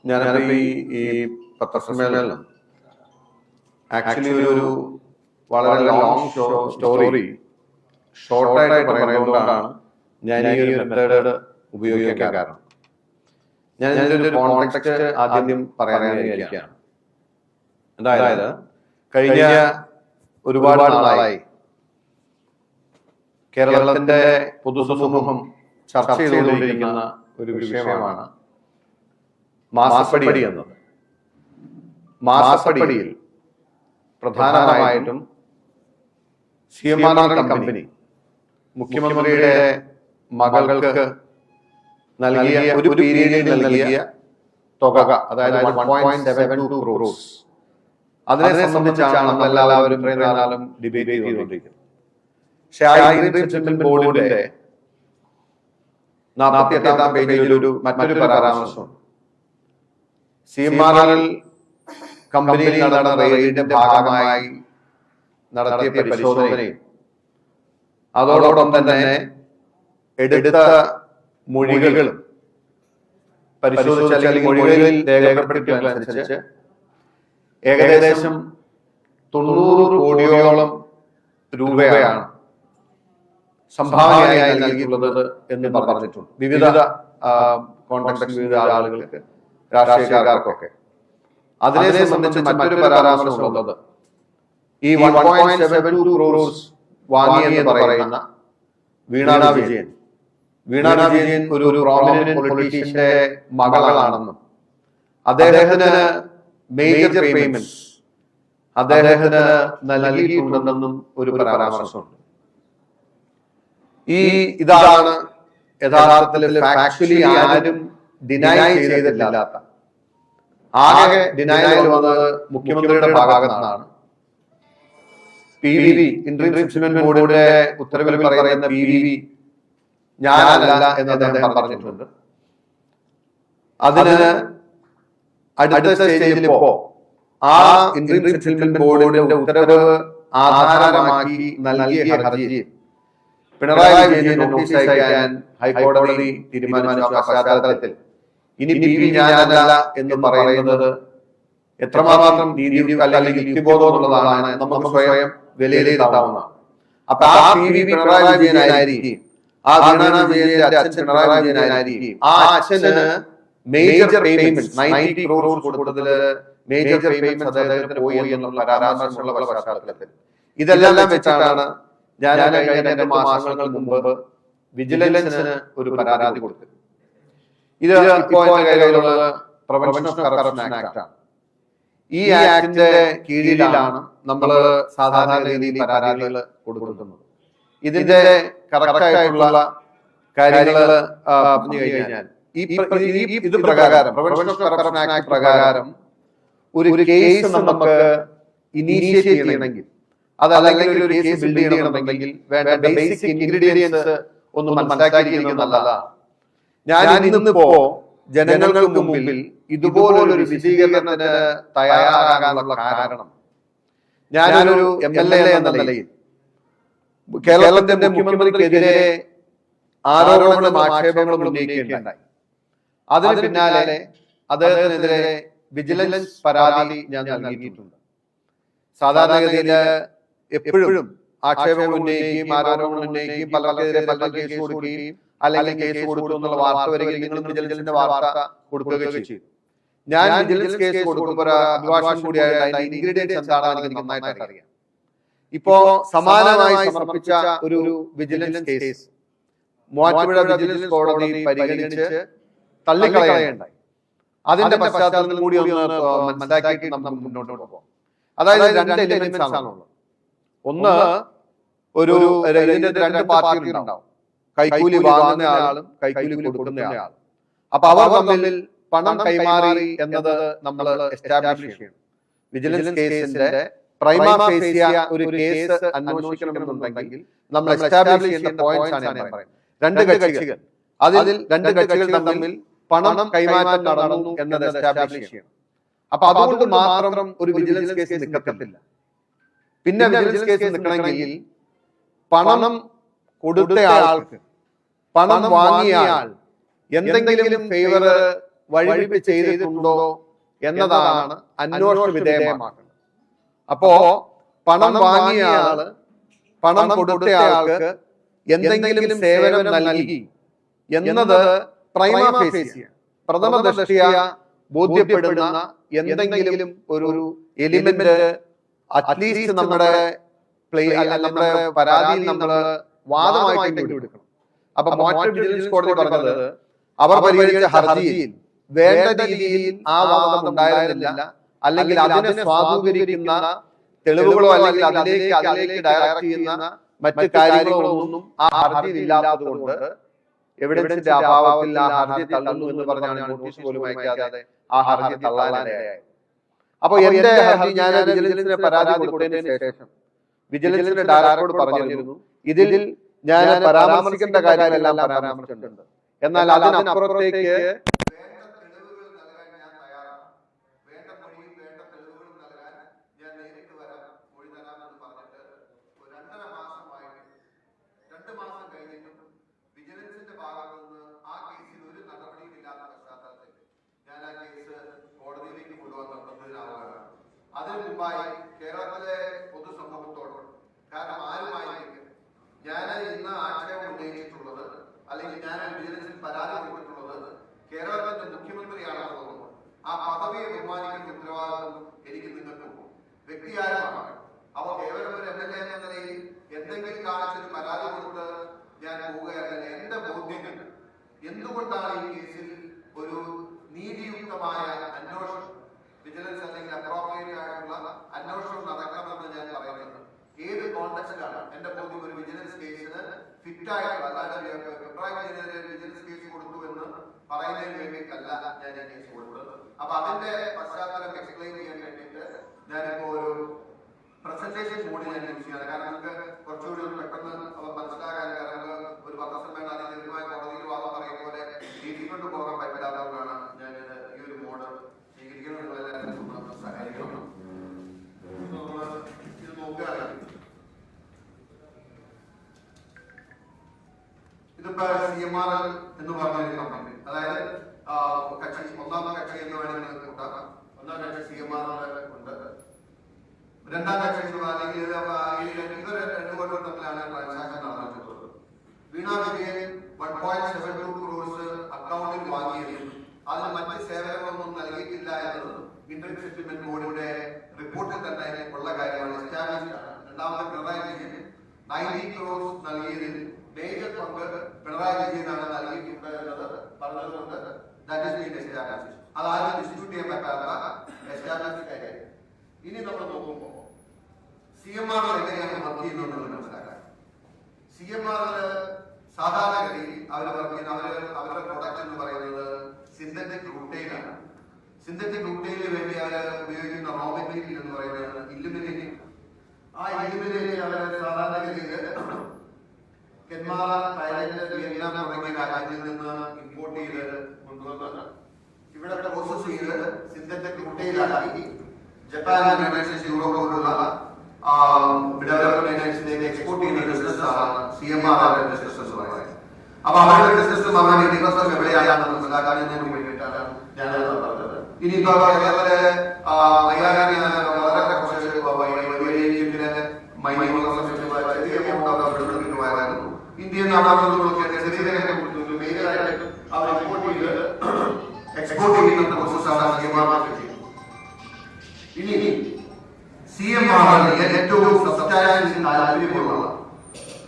ഞാനിപ്പോ ഈ പത്രസമ്മേളനം ആക്ച്വലി ഒരു വളരെ ലോങ് സ്റ്റോറി ഷോർട്ടായിട്ട് പറയുന്നതുകൊണ്ടാണ് ഞാൻ ഈ ഒരു മെത്തേഡ് ഉപയോഗിക്കാൻ കാരണം. ഞാൻ ഇതിന്റെ ഒരു കോൺടെക്സ്റ്റ് ആദ്യം പറയാനിരിക്കുകയാണ്. അതായത് കഴിഞ്ഞ ഒരുപാട് നാളായി കേരളത്തിന്റെ പൊതുസമൂഹം ചർച്ച ചെയ്തുകൊണ്ടിരിക്കുന്ന ഒരു വിഷയമാണ് മാസപ്പടി എന്നത്. മാസപ്പടിയിൽ പ്രധാനമായിട്ടും CMRL കമ്പനി മുഖ്യമന്ത്രിയുടെ മകൾക്ക് നൽകിയ ഒരു പീരീഡിൽ നൽകിയ തുക, അതായത് 1.72 crores, അതിനെ സംബന്ധിച്ചാണ് നമ്മളെല്ലാവരും ഇത്രയും കാലം ഡിബേറ്റ് ചെയ്തുകൊണ്ടിരിക്കുന്നത്. പക്ഷെ ആ ഇന്റീരിയം സെറ്റിൽമെന്റ് ബോർഡിന്റെ 48-ാം പേജിൽ മറ്റൊരു പരാമർശമുണ്ട്. CMRL കമ്പനിയിൽ നടന്ന റെയ്ഡിന്റെ ഭാഗമായി നടത്തിയ പരിശോധനയും അതോടൊപ്പം തന്നെ എടുത്ത മൊഴികളും പരിശോധിച്ച മൊഴികളിൽ രേഖപ്പെടുത്തിയതനുസരിച്ച് ഏകദേശം 90 കോടിയോളം രൂപയാണ് സംഭാവനയായി നൽകിയിട്ടുള്ളത് എന്ന് പറഞ്ഞിട്ടുണ്ട്. വിവിധ കോൺടാക്ട് വിവിധ ആളുകൾക്ക്, രാഷ്ട്രീയക്കാർക്കൊക്കെ. അതിനെ സംബന്ധിച്ച് മറ്റൊരു പരാമർശമുള്ളത് ഈ 1.72 crores വാങ്ങിയെന്ന് പറയുന്ന വീണ വിജയൻ ഒരു പ്രോമിനന്റ് പൊളിറ്റീഷ്യന്റെ മകളാണെന്നും അദ്ദേഹത്തിന് മേജർ പേയ്മെന്റ്സ് അദ്ദേഹത്തിന് നൽകിയിട്ടുണ്ടെന്നും ഒരു പരാമർശമുണ്ട്. ഇതാണ് യഥാർത്ഥത്തിൽ ഫാക്ച്വലി ആരും ഡിനൈ ചെയ്തിട്ടില്ലാത്ത, ആകെ ഡിനൈൽ വന്നത് മുഖ്യമന്ത്രിയുടെ ഭാഗത്തു നിന്നാണ്. PVV ഇന്റീരിയം സെറ്റിൽമെന്റ് ബോർഡിന്റെ ഉത്തരവിൽ പറയുന്ന PVV ഞാനല്ല എന്ന് അദ്ദേഹം പറഞ്ഞിട്ടുണ്ട്. അതിന് അടുത്ത സ്റ്റേജിൽ ഇപ്പോ ആ ഇന്റീരിയം സെറ്റിൽമെന്റ് ബോർഡിന്റെ ഉത്തരവ് ആധാരമാക്കി നൽകിയ ഹർജിയിൽ പിണറായി വിജയന് നോട്ടീസ് അയക്കാൻ ഹൈക്കോടതി തീരുമാനിച്ച പശ്ചാത്തലത്തിൽ ഇനി PV ഞാനല്ല എന്ന് പറയുന്നത് എത്രമാത്രം നീതി അല്ലെങ്കിൽ യുക്തിബോധമുള്ളതാണ് നമുക്ക് സ്വയം വിലയിരുത്താവുന്നതാണ്. അപ്പൊ ആ PV പിണറായി വിജയനായിരിക്കും, ആ വീണ വിജയന്റെ അച്ഛൻ പിണറായി വിജയനായിരിക്കും. ആ അച്ഛന് മേജർ പേയ്മെന്റ് 90 crores കൊടുത്തതില് മേജർ പേയ്മെന്റ് അദ്ദേഹത്തിന് പോയി എന്നുള്ള പരാമർശമുള്ള പശ്ചാത്തലത്തിൽ ഇതെല്ലാം വെച്ചാണ് ഞാൻ കഴിഞ്ഞ 2 മാസങ്ങൾക്ക് മുമ്പ് വിജിലൻസിന് ഒരു പരാതി കൊടുത്തത്. ഇത് ഇപ്പോൾ കയ്യിലുള്ള പ്രിവെൻഷൻ ഓഫ് കറപ്ഷൻ ആക്ട് ആണ്. ഈ ആക്ടിന്റെ കീഴിലാണ് നമ്മൾ സാധാരണ രീതിയിൽ പരാതികൾ കൊടുക്കുന്നത്. ഇതിന്റെ കറക്റ്റായിട്ടുള്ള കാര്യങ്ങൾ പറഞ്ഞു കഴിഞ്ഞാൽ ഇത് പ്രകാരം പ്രിവെൻഷൻ ഓഫ് കറപ്ഷൻ ആക്ട് പ്രകാരം ഒരു കേസ് നമുക്ക് ഇനീഷ്യേറ്റ് ചെയ്യണമെങ്കിൽ, അതല്ലെങ്കിൽ ഒരു കേസ് ബിൽഡ് ചെയ്യണമെങ്കിൽ വേണ്ട ബേസിക് ഇൻഗ്രീഡിയൻസ് ഒന്ന് മനസ്സിലാക്കിയിരിക്കുന്നതല്ല. ഞാൻ ഇന്നിപ്പോ ജനങ്ങൾക്ക് മുമ്പിൽ ഇതുപോലൊരു വിശദീകരണത്തിന് തയ്യാറാകാനുള്ള കാരണം, ഞാനൊരു MLA എന്ന നിലയിൽ കേരളത്തിന്റെ മുഖ്യമന്ത്രിക്കെതിരെ ആരോപണങ്ങളും ആക്ഷേപങ്ങളും ഉന്നയിക്കുകയുണ്ടായി. അതിന് പിന്നാലെ അദ്ദേഹത്തിനെതിരെ വിജിലൻസ് പരാതി ഞാൻ നൽകിയിട്ടുണ്ട്. സാധാരണഗതിയിൽ എപ്പോഴും ആക്ഷേപം ഉന്നയിക്കുകയും ആരോപണങ്ങൾ ഉന്നയിക്കുകയും പലർക്കെതിരെ പല കേസ് കൊടുക്കുകയും അല്ലെങ്കിൽ കേസ് കൊടുക്കും എന്നുള്ള വാർത്ത വരികയും നിങ്ങളും വിജിലൻസിന്റെ വാർത്ത കൊടുക്കുകയും ചെയ്തു. ഞാൻ വിജിലൻസ് കേസ് കൊടുക്കുമ്പോൾ ഒരു അഭിഭാഷകൻ കൂടിയായിട്ട് ഇൻഗ്രീഡിയൻസ് എന്താണെന്ന് എനിക്ക് നന്നായിട്ട് അറിയാം. ഇപ്പോ സമാനമായി സമർപ്പിച്ച ഒരു വിജിലൻസ് കേസ് മൂവാറ്റുപുഴ വിജിലൻസ് കോടതി പരിഗണിച്ച് തള്ളിക്കളയുണ്ടായി. അതിന്റെ പശ്ചാത്തലത്തിൽ കൂടി ഒന്ന് മനസ്സിലാക്കി നമുക്ക് മുന്നോട്ട് പോകാം. അതായത് 2 എലിമെന്റ്സ് ആണുള്ളത്. ഒന്ന്, ഇതിന്റെ 2 പാർട്ടികൾ ഉണ്ടാവും. കൈക്കൂലി വാങ്ങുന്ന ആളും കൈക്കൂലി കൊടുക്കുന്ന ആളും. അപ്പൊ അവർ തമ്മിൽ പണം കൈമാറി എന്നത് നമ്മൾ എസ്റ്റാബ്ലിഷ് ചെയ്യണം. വിജിലൻസ് കേസിന്റെ പ്രൈമാ ഫേസിയ ഒരു കേസ് അന്വേഷിക്കണമെന്നുണ്ടെങ്കിൽ നമ്മൾ എസ്റ്റാബ്ലിഷ് ചെയ്യുന്ന പോയിന്റ്സ് ആണ് ഞാൻ പറയുന്നത്. 2 കക്ഷികൾ, അതിൽ 2 കക്ഷികൾ തമ്മിൽ പണം കൈമാറ്റം നടന്നു എന്നത് എസ്റ്റാബ്ലിഷ് ചെയ്യണം. അപ്പൊ അതുകൊണ്ട് മാത്രം ഒരു വിജിലൻസ് കേസ് നിൽക്കത്തില്ല. പിന്നെ വിജിലൻസ് കേസ് നിൽക്കണമെങ്കിൽ പണം കൊടുത്ത ആൾക്ക്, പണം വാങ്ങിയ ആൾ എന്തെങ്കിലും ഫേവർ വഴിവിട്ട് ചെയ്തിട്ടുണ്ടോ എന്നതാണ് അന്വേഷണ വിധേയമാക്കുന്നത്. അപ്പോ പണം വാങ്ങിയ ആള് പണം കൊടുത്ത ആൾക്ക് എന്തെങ്കിലും സേവനം നൽകി എന്നത് പ്രൈമ ഫേസിയ പ്രഥമ ദൃഷ്ട്യാ ബോധ്യപ്പെടുന്ന എന്തെങ്കിലും ഒരു എലിമെന്റ് അറ്റ്ലീസ്റ്റ് നമ്മുടെ നമ്മുടെ പരാതിയിൽ നമ്മൾ വാദമായിട്ട് എടുക്കണം. അപ്പൊ മോട്ടീവ് വിജിലൻസ് കോടതി പറഞ്ഞത് അവർ പരിഗണിച്ച ഹർജിയിൽ വേണ്ട രീതിയിൽ ആ വാദം ഉണ്ടായിരുന്നില്ല, അല്ലെങ്കിൽ അതിനെ സ്വാധീകരിക്കുന്ന തെളിവുകളോ അല്ലെങ്കിൽ അതിലേക്ക് ഡയറക്ട് ചെയ്യുന്ന മറ്റു കാര്യങ്ങളോ ഒന്നും ആ ഹർജിയിൽ ഇല്ലാത്തത് കൊണ്ട് എവിഡൻസിന്റെ അഭാവത്തിൽ ആ ഹർജി തള്ളുന്നു എന്ന് പറഞ്ഞാണ് നോട്ടീസ് പോലും അയക്കാതെ ആ ഹർജി തള്ളാനിടയായത്. അപ്പൊ എന്റെ ഹർജി ഞാൻ വിജിലൻസിന് പരാതി കൊടുത്തതിന് ശേഷം വിജിലൻസിന്റെ ഡയറക്ടറോട് പറഞ്ഞിരുന്നു, ഇതിൽ ഞാൻ പരാമർശിക്കേണ്ട കാര്യങ്ങളെല്ലാം പരാമർശിച്ചിട്ടുണ്ട്, എന്നാൽ അതിനപ്പുറത്തേക്ക് അതിനു മുമ്പായി കേരളത്തിലെ പൊതുസമൂഹത്തോട്, കാരണം ആരുമായിരിക്കും ഞാൻ ഇന്ന് ആക്ഷേപം ഉന്നയിച്ചിട്ടുള്ളത് അല്ലെങ്കിൽ ഞാൻ വിജിലൻസിൽ പരാതി കൊടുത്തിട്ടുള്ളത് കേരളത്തിന്റെ മുഖ്യമന്ത്രിയാണെന്ന് തോന്നുന്നു. ആ പദവിയെ ബഹുമാനിക്കുന്ന ഉത്തരവാദിത്വം എനിക്ക് നിങ്ങൾക്ക് വ്യക്തിയാരമാണ്. അപ്പോൾ കേവലം ഒരു MLA എന്ന നിലയിൽ എന്തെങ്കിലും കാണിച്ചൊരു പരാതി കൊടുത്ത് ഞാൻ പോവുകയല്ല. എന്റെ ബോധ്യങ്ങൾ എന്തുകൊണ്ടാണ് ഈ കേസിൽ ഒരു നീതിയുക്തമായ അന്വേഷണം, വിജിലൻസ് അല്ലെങ്കിൽ അപ്രോപ്രിയേറ്റ് ആയിട്ടുള്ള അന്വേഷണം നടക്കണമെന്ന് ഞാൻ പറയുന്നത് ഏത് കോണ്ടെക്സ്റ്റിലാണ്? എന്റെ ബോധ്യം ഒരു വിജിലൻസ് കേസിന് ഫിറ്റായിട്ടുള്ള, അതായത് പിണറായി വിജിലൻസ് കേസ് കൊടുത്തു എന്ന് പറയുന്നതിന് വേണ്ടിയിട്ടല്ല ഞാൻ ഈ കേസ് കൊടുത്തത്. അപ്പൊ അതിന്റെ പശ്ചാത്തലം എക്സ്പ്ലെയിൻ ചെയ്യാൻ വേണ്ടിയിട്ട് ഞാനിപ്പോ ഒരു പ്രസന്റേഷൻ മോഡ് ഞാൻ യൂസ് ചെയ്യാണ്. കാരണം നമുക്ക് കുറച്ചുകൂടി പെട്ടെന്ന് മനസ്സിലാക്കാൻ, കാരണം ഒരു പത്രസമ്മേളനം ദീർഘമായ കോടതിയിൽ വാദം പറയുന്ന പോലെ നീട്ടിക്കൊണ്ട് പോകാൻ പറ്റാത്തതുകൊണ്ടാണ് ഞാൻ ഈ ഒരു മോഡ് സ്വീകരിക്കുന്നത്. സഹായിക്കണം. ഇത് നോക്കുകയാണെങ്കിൽ ഇതിപ്പോ CMRL എന്ന് പറഞ്ഞൊരു കമ്പനി, അതായത് കക്ഷി, ഒന്നാമത്തെ കക്ഷി എന്ന് വേണമെങ്കിൽ കൂട്ടാം. ഒന്നാം കക്ഷി CMRL ഉണ്ട്, രണ്ടാം കക്ഷി അല്ലെങ്കിൽ ഇവർ രണ്ടുപേരും തമ്മിലാണ് ട്രാൻസാക്ഷൻ നടന്നിട്ടുള്ളത്. വീണ വിജയൻ 1.72 crores അക്കൗണ്ടിൽ വാങ്ങിയതും അതിന് മറ്റ് സേവനങ്ങളൊന്നും നൽകിയിട്ടില്ല എന്നത് ഇന്ത്യൻ സെറ്റിൽമെന്റ് ബോർഡിന്റെ റിപ്പോർട്ടിൽ തന്നെ ഉള്ള കാര്യമാണ്. എസ്റ്റാബ്ലിഷ് ആണ്. രണ്ടാമത്തെ പിണറായി വിജയൻ 90 crores നൽകിയതിൽ മേജർ പങ്ക് പിണറായി വിജയനാണ് നൽകിയിട്ടുണ്ട് എന്നത് പറഞ്ഞതുകൊണ്ട് അതാരും ഡിസ്പ്യൂട്ട് ചെയ്യാൻ പറ്റാത്ത എസ്റ്റാബ്ലിഷ് കാര്യം. ഇനി നമ്മൾ നോക്കുമ്പോൾ CMRL എങ്ങനെയാണ് വർക്ക് ചെയ്യുന്നത് മനസ്സിലാക്കാം. CMRL സാധാരണഗതിയിൽ അവർ വർക്ക് ചെയ്യുന്ന അവരുടെ പ്രൊഡക്റ്റ് എന്ന് പറയുന്നത് സിന്തറ്റിക് റുട്ടൈലാണ്. സിന്തറ്റിക് റുട്ടൈലിന് വേണ്ടി അവർ ഉപയോഗിക്കുന്ന റോ മെറ്റീരിയൽ എന്ന് പറയുന്നത് ഇലുമിനേറ്റ്. ആ ഇലുമിനേറ്റ് അവർ സാധാരണഗതിയിൽ കെൻമാറ, തായ്ലൻഡ്, വിയറ്റ്നാം തുടങ്ങിയ രാജ്യങ്ങളിൽ നിന്ന് ഇമ്പോർട്ട് ചെയ്ത് കൊണ്ടുവന്ന് ഇവിടെ പ്രോസസ് ചെയ്ത് സിന്തറ്റിക് റുട്ടൈലാക്കി ജപ്പാൻ, യൂറോപ്പ് പോലുള്ള ഡെവലപ്മെന്റ് നേഷൻസിലേക്ക് എക്സ്പോർട്ട് ചെയ്യുന്ന ബിസിനസ് ആണ് CMRL ബിസിനസ് എന്ന് പറയുന്നത്. അപ്പൊ അവരുടെ ബിസിനസ് അവരുടെ ഇൻവെസ്റ്റ്മെന്റ് എവിടെയാണെന്ന് മനസ്സിലാക്കാനും വേണ്ടിയിട്ടാണ് ഞാൻ പറഞ്ഞത്. ഇനിയിപ്പോ കേരളത്തിലെ വളരെ കുറച്ച് ഇന്ത്യൻ മേഖലയായിട്ട് അവർ എക്സ്പോർട്ട് ചെയ്യുന്ന പ്രോസസ്സാണ് CMRL. ഇനി CMRL ഏറ്റവും സബ്സ്റ്റാൻഷ്യൽ താല്പര്യമുള്ള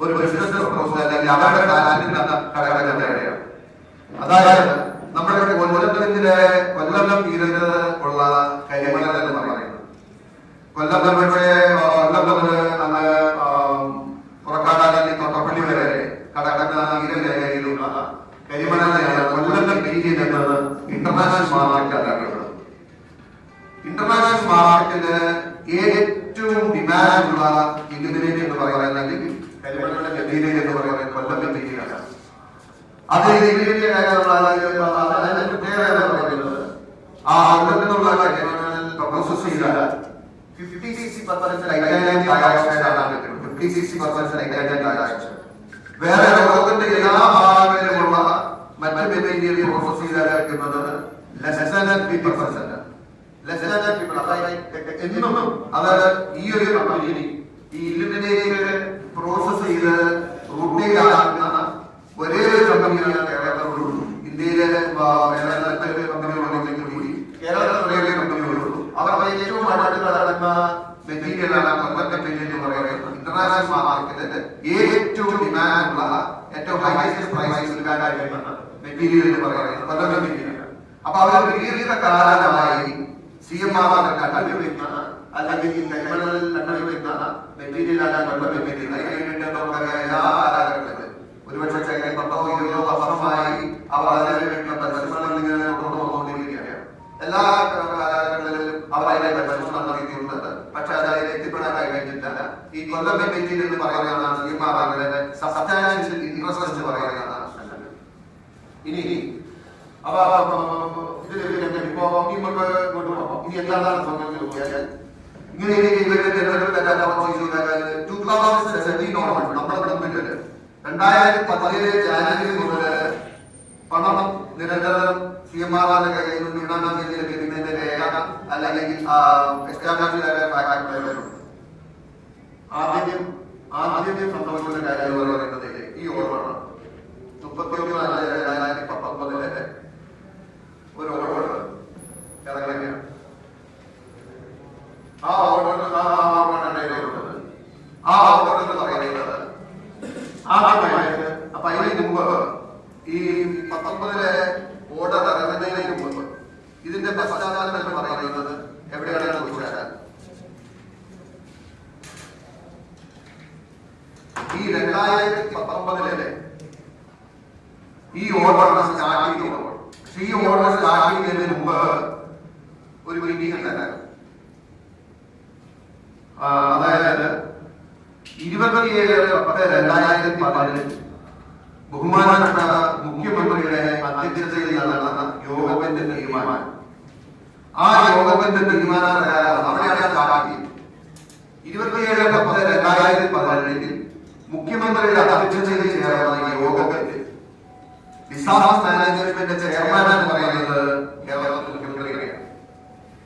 ഒരു ബിസിനസ് പ്രൊപ്പോസൽ അല്ലെങ്കിൽ അവരുടെ താല്പര്യം ഘടകതയാണ്. അതായത് നമ്മുടെ കൊല്ലം തീരത്ത് ഉള്ള കരിമണൽ എന്ന് പറയുന്നത്, കൊല്ലം പക്ഷേ അന്ന് പുറക്കാടാണെങ്കിൽ തൊട്ടപ്പള്ളി വരെ കടക്കുന്ന തീരമേഖലയിലുള്ള കരിമണലാണ് കൊല്ലം റീജിയൻ എന്നത് ഇന്റർനാഷണൽ മാർക്കറ്റ് അറിയപ്പെടുന്നത്. ഇന്റർനാഷണൽ മാർക്കറ്റില് ഏറ്റവും ഡിമാൻഡുള്ള ഇലുമിനേറ്റ് എന്ന് പറയുന്നത് കരിമണലിന്റെ മെറ്റീരിയൽ എന്ന് പറയുന്നത് കൊല്ലം മെറ്റീരിയലാണ്. അത് ഇതിന്റെ അതിന്റെ പ്രത്യേകത എന്ന് പറയുന്നത് ആ കൊല്ലത്തിനുള്ള കരിമണൽ പ്രോസസ് ചെയ്താൽ 50-60% ടൈറ്റാനിയം ഡയോക്സൈഡ് ആണ് കിട്ടുന്നത്. 50-60% ടൈറ്റാനിയം ഡയോക്സൈഡ്. വേറെ ലോകത്തിന്റെ എല്ലാ ഭാഗങ്ങളിലുമുള്ള മറ്റു മെറ്റീരിയൽ പ്രോസസ് ചെയ്താൽ കിട്ടുന്നത് ലെസ് ദാൻ 50%. Less than 50%. എന്നും അതായത് ഈ ഒരു കമ്പനി ഈ ഇല്ലുമിനേറ്റ് പ്രോസസ് ചെയ്ത് റൂട്ടിലാക്കുന്ന ഒരേ ഒരു കമ്പനിയാണ് കേരളത്തിലുള്ളൂ. ഇന്ത്യയിലെ മറ്റൊരു കമ്പനികളുണ്ടെങ്കിൽ കൂടി കേരളത്തിൽ ഒരേ കമ്പനികളുള്ളൂ. അവർ ഏറ്റവും അടുത്ത് നടക്കുന്ന മെറ്റീരിയലാണ് കൊല്ലം മെറ്റീരിയൽ എന്ന് പറയുന്നത്. ഇന്റർനാഷണൽ മാർക്കറ്റിൽ ഏറ്റവും ഡിമാൻഡുള്ള ഏറ്റവും ഹൈയസ്റ്റ് പ്രൈസ് വിൽക്കാൻ കഴിയുന്ന മെറ്റീരിയൽ എന്ന് പറയുന്നത് കൊല്ലം മെറ്റീരിയൽ. അപ്പൊ അവർ ദീർഘകാലമായി CMR കണ്ടുപിടിക്കുന്ന അല്ലെങ്കിൽ കൈമണലിൽ കണ്ടുപിടിക്കുന്ന മെറ്റീരിയലാണ് കൊല്ലം മെറ്റീരിയൽ. അതിനുവേണ്ടി നമുക്കറിയാം എല്ലാ കാലഘട്ടത്തിലും ഒരുപക്ഷെ 10-20 വർഷമായി അവർ അതിനുവേണ്ടിയുള്ള പരിശ്രമങ്ങൾ ഇങ്ങനെ കൊണ്ടുവന്നുകൊണ്ടിരിക്കുകയാണ്. എല്ലാ കാലഘട്ടങ്ങളിലും അവർ അതിനെ പരിശ്രമം നടത്തിയിട്ടുണ്ട്. പക്ഷെ അതിൽ എത്തിപ്പെടാൻ കഴിഞ്ഞിട്ടില്ല. ഈ കൊല്ലം മെറ്റീരിയൽ എന്ന് പറയുന്നതാണ് CMR സബ്സ്റ്റാൻഷ്യൽ ഇൻട്രസ്റ്റ് എന്ന് പറയുന്നതാണ്. ഇനി ഇനി എന്താണ് നോക്കിയാൽ ഇങ്ങനെ 2017 ജാനുവരി മുതൽ പണം നിരന്തരം CMR കയ്യിൽ നിന്ന് ലഭിക്കുന്നതിന്റെ രേഖ അല്ലെങ്കിൽ ആദ്യം സംഭവിക്കുന്ന കാര്യം എന്ന് പറയുന്നത് ഈ ഓർഡറാണ്. 31/5/2019 ഒരു ഓർഡർ ഇറങ്ങുകയാണ്. ആ ഓർഡർ എന്ന് പറയുന്നത് ആദ്യമായിട്ട് അപ്പൊ അതിന് മുമ്പ് ഈ 19 ഓർഡർ ഇറങ്ങുന്നതിന് മുമ്പ് ഇതിന്റെ പശ്ചാത്തലം എന്ന് പറയുന്നത് എവിടെയാണെന്ന് ചോദിച്ചാൽ ഈ 2019 ഈ ഓർഡർ സ്റ്റാർട്ട് ചെയ്തു. ഈ ഓർഡർ സ്റ്റാർട്ട് ചെയ്യുന്നതിന് മുമ്പ് ഒരു മീറ്റിംഗ് ഉണ്ടായിരുന്നു. അതായത് 27/10/2018 ബഹുമാനപ്പെട്ട മുഖ്യമന്ത്രിയുടെ അധ്യക്ഷതയിൽ നടന്ന യോഗത്തിന്റെ തീരുമാനം. ആ യോഗത്തിന്റെ തീരുമാനപ്രകാരം അവിടെയാണ് സ്റ്റാർട്ട് ചെയ്തത്. 27/10/2018 മുഖ്യമന്ത്രിയുടെ അധ്യക്ഷതയിൽ ചേർന്ന യോഗത്തിൽ ഡിസാസ്റ്റർ മാനേജ്മെന്റ് ചെയർമാൻ എന്ന് പറയുന്നത് കേരളത്തിൽ മുഖ്യമന്ത്രിയാണ്.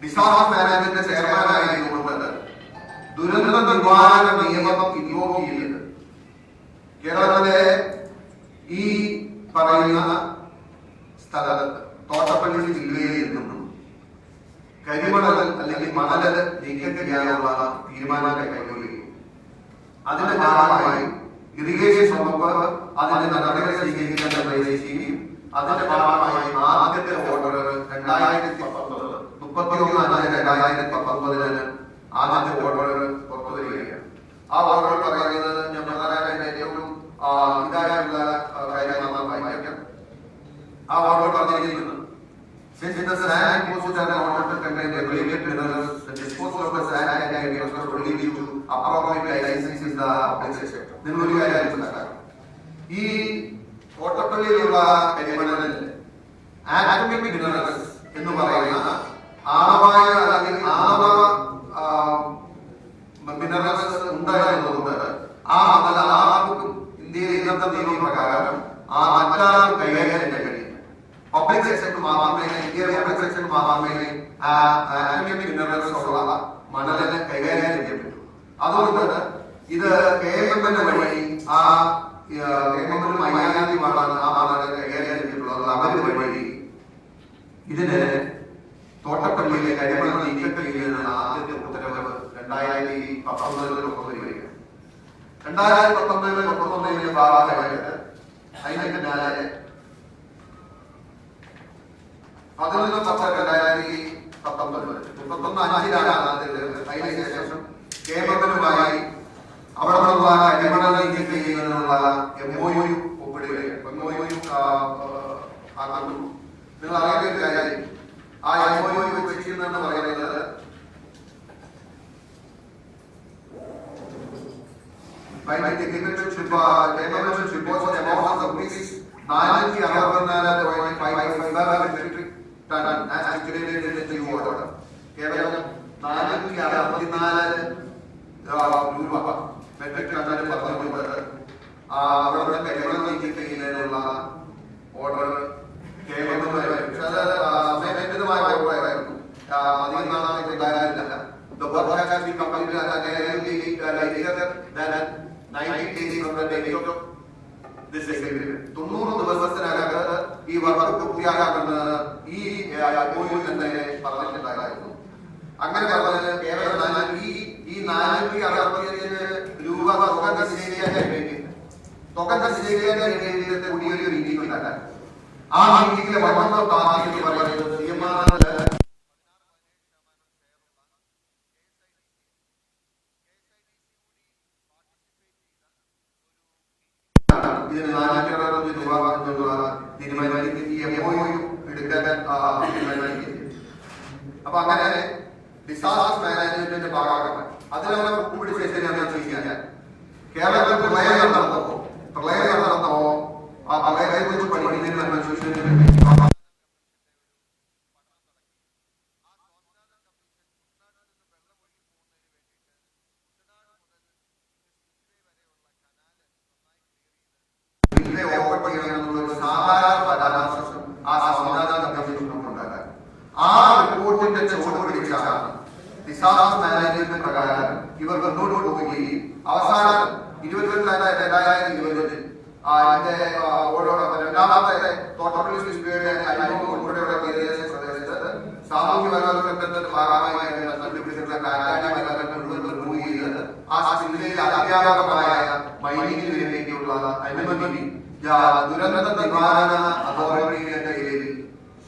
ഡിസാസ്റ്റർ മാനേജ്മെന്റ് ചെയർമാൻ ആയതുകൊണ്ട് ദുരന്ത നിവാരണ നിയമം ഇൻവോക്ക് ചെയ്തത് കേരളത്തിലെ ഈ പറയുന്ന സ്ഥലത്ത് തോട്ടപ്പള്ളി ജില്ലയിൽ നിന്നും കരിമണൽ അല്ലെങ്കിൽ മണല് നീക്കം ചെയ്യാനുള്ള തീരുമാനങ്ങൾ കൈക്കൊള്ളുകയും അതിന്റെ ഭാഗമായി ഇറിഗേഷൻ വകുപ്പ് അതിന്റെ നടപടികൾ സ്വീകരിക്കാൻ നിർദ്ദേശിക്കുകയും അതിന്റെ ഭാഗമായി ആദ്യത്തെ ഓർഡർ 2019 ആദ്യത്തെ ഓർഡർ പുറത്തുവരികയാണ്. ആ ഓർഡർ പറയുന്നത് ഞാൻ പ്രധാനമായിട്ട് ഏറ്റവും ഇതായിട്ടുള്ള കാര്യമാണ് വായിക്കാം. ആ ഓർഡർ പറഞ്ഞിരിക്കുന്നത് Since the sand deposits are ordered to contain regulated minerals, the disposal of the sand can be transferred only due to appropriate licenses in the public sector. നിങ്ങളൊരു കാര്യം മനസ്സിലാക്കാം. ഈ തോട്ടപ്പള്ളിയിലുള്ള കരിമണലിൽ ആറ്റോമിക് മിനറൽസ് എന്ന് പറയുന്ന ആണവായ അല്ലെങ്കിൽ ആണവ മിനറൽസ് ഉണ്ടായിരുന്നതുകൊണ്ട് ആ മണൽ ആർക്കും ഇന്ത്യയിലെ ഇന്നത്തെ നിയമപ്രകാരം ആ മറ്റാർക്കും കൈകാര്യം ചെയ്യാൻ കഴിയും. പബ്ലിക് സെക്ടറിൽ മാത്രമേ ഇന്ത്യയിലെ പബ്ലിക് സെക്ടറിൽ മാത്രമേ ആറ്റോമിക് മിനറൽസ് ഉള്ള മണലിനെ കൈകാര്യം ചെയ്യാൻ പറ്റൂ. അതുകൊണ്ട് ഇത് KML വഴി ആ KML മൈനാരിറ്റിയുമാണ് ആ മണല് കൈകാര്യം ചെയ്തിട്ടുള്ളത്. അവർ വഴി ഇതിന് തോട്ടപ്പള്ളിയിലെ കരിമണൽ നീക്കം ചെയ്യുന്നതിനുള്ള ആദ്യത്തെ ഉത്തരവ് 2019 പുറത്തുവരികയാണ്. 2019 ഭാഗമായിട്ട് അതിന്റെ പിന്നാലെ 11/10/2019 അതിനുശേഷം കേരളത്തിലുമായി അവിടെ കരിമണൽ നീക്കം ചെയ്യുന്നതിനുള്ള MOU ഒപ്പിടുകയാണ്. നിങ്ങൾ അറിയേണ്ട ഒരു കാര്യം, ആ MOU വെച്ചിരിക്കുന്നതെന്ന് പറയുന്നത് by the signature Memorandum reports the amount of rupees 464.55 metric ton as stipulated in the order. കേവലം 464 രൂപ മെട്രിക് ടണ്ണിന് പറഞ്ഞുകൊണ്ട് അവിടെ കരിമണൽ നീക്കം ചെയ്യുന്നതിനുള്ള ഓർഡർ കേരളത്തിൽ അധികം നാളത്തേക്ക് ഉണ്ടായിരുന്നില്ല. The work has to be completed later than 90 days from the date of this agreement. 90 ദിവസത്തിനകത്ത് ഈ വർക്ക് പൂർത്തിയാക്കാമെന്ന് ഈ MOU തന്നെ പറഞ്ഞിട്ടുണ്ടായിരുന്നു. അങ്ങനെ പറഞ്ഞാൽ കേവലം ഈ 465 രൂപ തുക നിശ്ചയിക്കാൻ വേണ്ടി കൂടിയൊരു മീറ്റിംഗ് ഉണ്ടാക്കാൻ. ആ മീറ്റിംഗിലെ വന്ന താല്പര്യം പറയുന്നത് തീരുമാനത്തില് ഇതിന് 460 രൂപ എടുക്കാൻ തീരുമാനിക്കുന്നത്. അപ്പൊ അങ്ങനെ ഡിസാസ്റ്റർ മാനേജ്മെന്റിന്റെ ഭാഗമാണ്. അതിലവരെ പിടിച്ച് ചെയ്യാൻ കേരളത്തിൽ പ്രളയം നടന്നപ്പോ ആ പ്രളയത്തെ കുറിച്ച് പഠിക്കുന്നതിന് സാധാരണ പരാമർശം ആ ഉണ്ടാക്കാൻ ആ റിപ്പോർട്ടിന്റെ ചുവട് പിടിച്ചാണ് ഡിസാസ്റ്റർ മാനേജ്മെന്റ് പ്രകാരം ഇവർ മുന്നോട്ട് പോവുകയും അവസാനം 2020 രണ്ടാമത്തെ തോട്ടപ്പള്ളി ഉൾപ്പെടെയുള്ള തീരദേശ പ്രദേശത്ത് സാമൂഹ്യ ബോധവൽക്കരണത്തിന്റെ ഭാഗമായി ആ ജില്ലയിൽ അധ്യാപകമായ മൈനിങ്ങിന് വേണ്ടിയുള്ള അനുമതി ദുരന്ത നിവാരണ അതോറിറ്റിയുടെ കീഴിൽ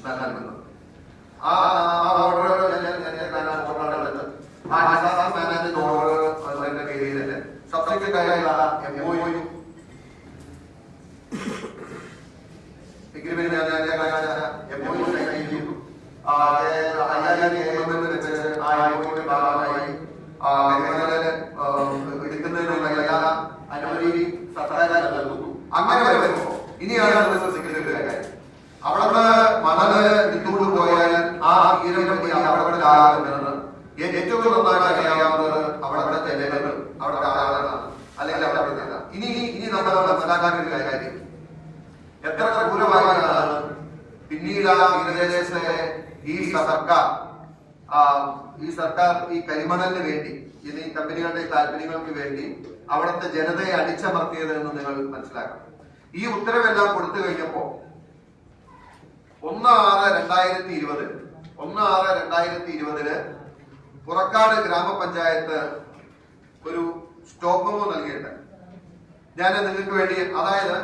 നൽകുന്നത്. ആ ഓർഡർ സബ്സിക്വന്റ് ആയിട്ടുള്ള MOU എടുക്കുന്നതിനുള്ള എല്ലാ അനുമതിയും സർക്കാർ നൽകുന്നു. അങ്ങനെ വരുമ്പോ ഇനിയാണ് സെക്രട്ടറി കാര്യം. അവിടെ മണല് ഇട്ടുകൊണ്ട് പോയാൽ ആ തീരപ്പറ്റി അവിടെ ആകുന്നത് ഏറ്റവും നന്നായിട്ട് അറിയാവുന്നത് അവിടെ ജനങ്ങൾ അവിടെ ആളുകളാണ്, അല്ലെങ്കിൽ അവിടെ ഇനി നമ്മൾ മനസ്സിലാക്കാൻ ഒരു കാര്യം എത്ര ക്രൂരമായിട്ടാണ് പിന്നീട് ആ തീരദേശത്തെ ഈ സർക്കാർ ഈ കരിമണലിന് വേണ്ടി ഈ കമ്പനികളുടെ താല്പര്യങ്ങൾക്ക് വേണ്ടി അവിടുത്തെ ജനതയെ അടിച്ചമർത്തിയത് എന്ന് നിങ്ങൾ മനസ്സിലാക്കണം. ഈ ഉത്തരവെല്ലാം കൊടുത്തു കഴിഞ്ഞപ്പോ 1/6/2020 പുറക്കാട് ഗ്രാമപഞ്ചായത്ത് ഒരു സ്റ്റോപ്പ് മെമ്മോ നൽകിയിട്ടുണ്ട്. ഞാൻ നിങ്ങൾക്ക് വേണ്ടി, അതായത്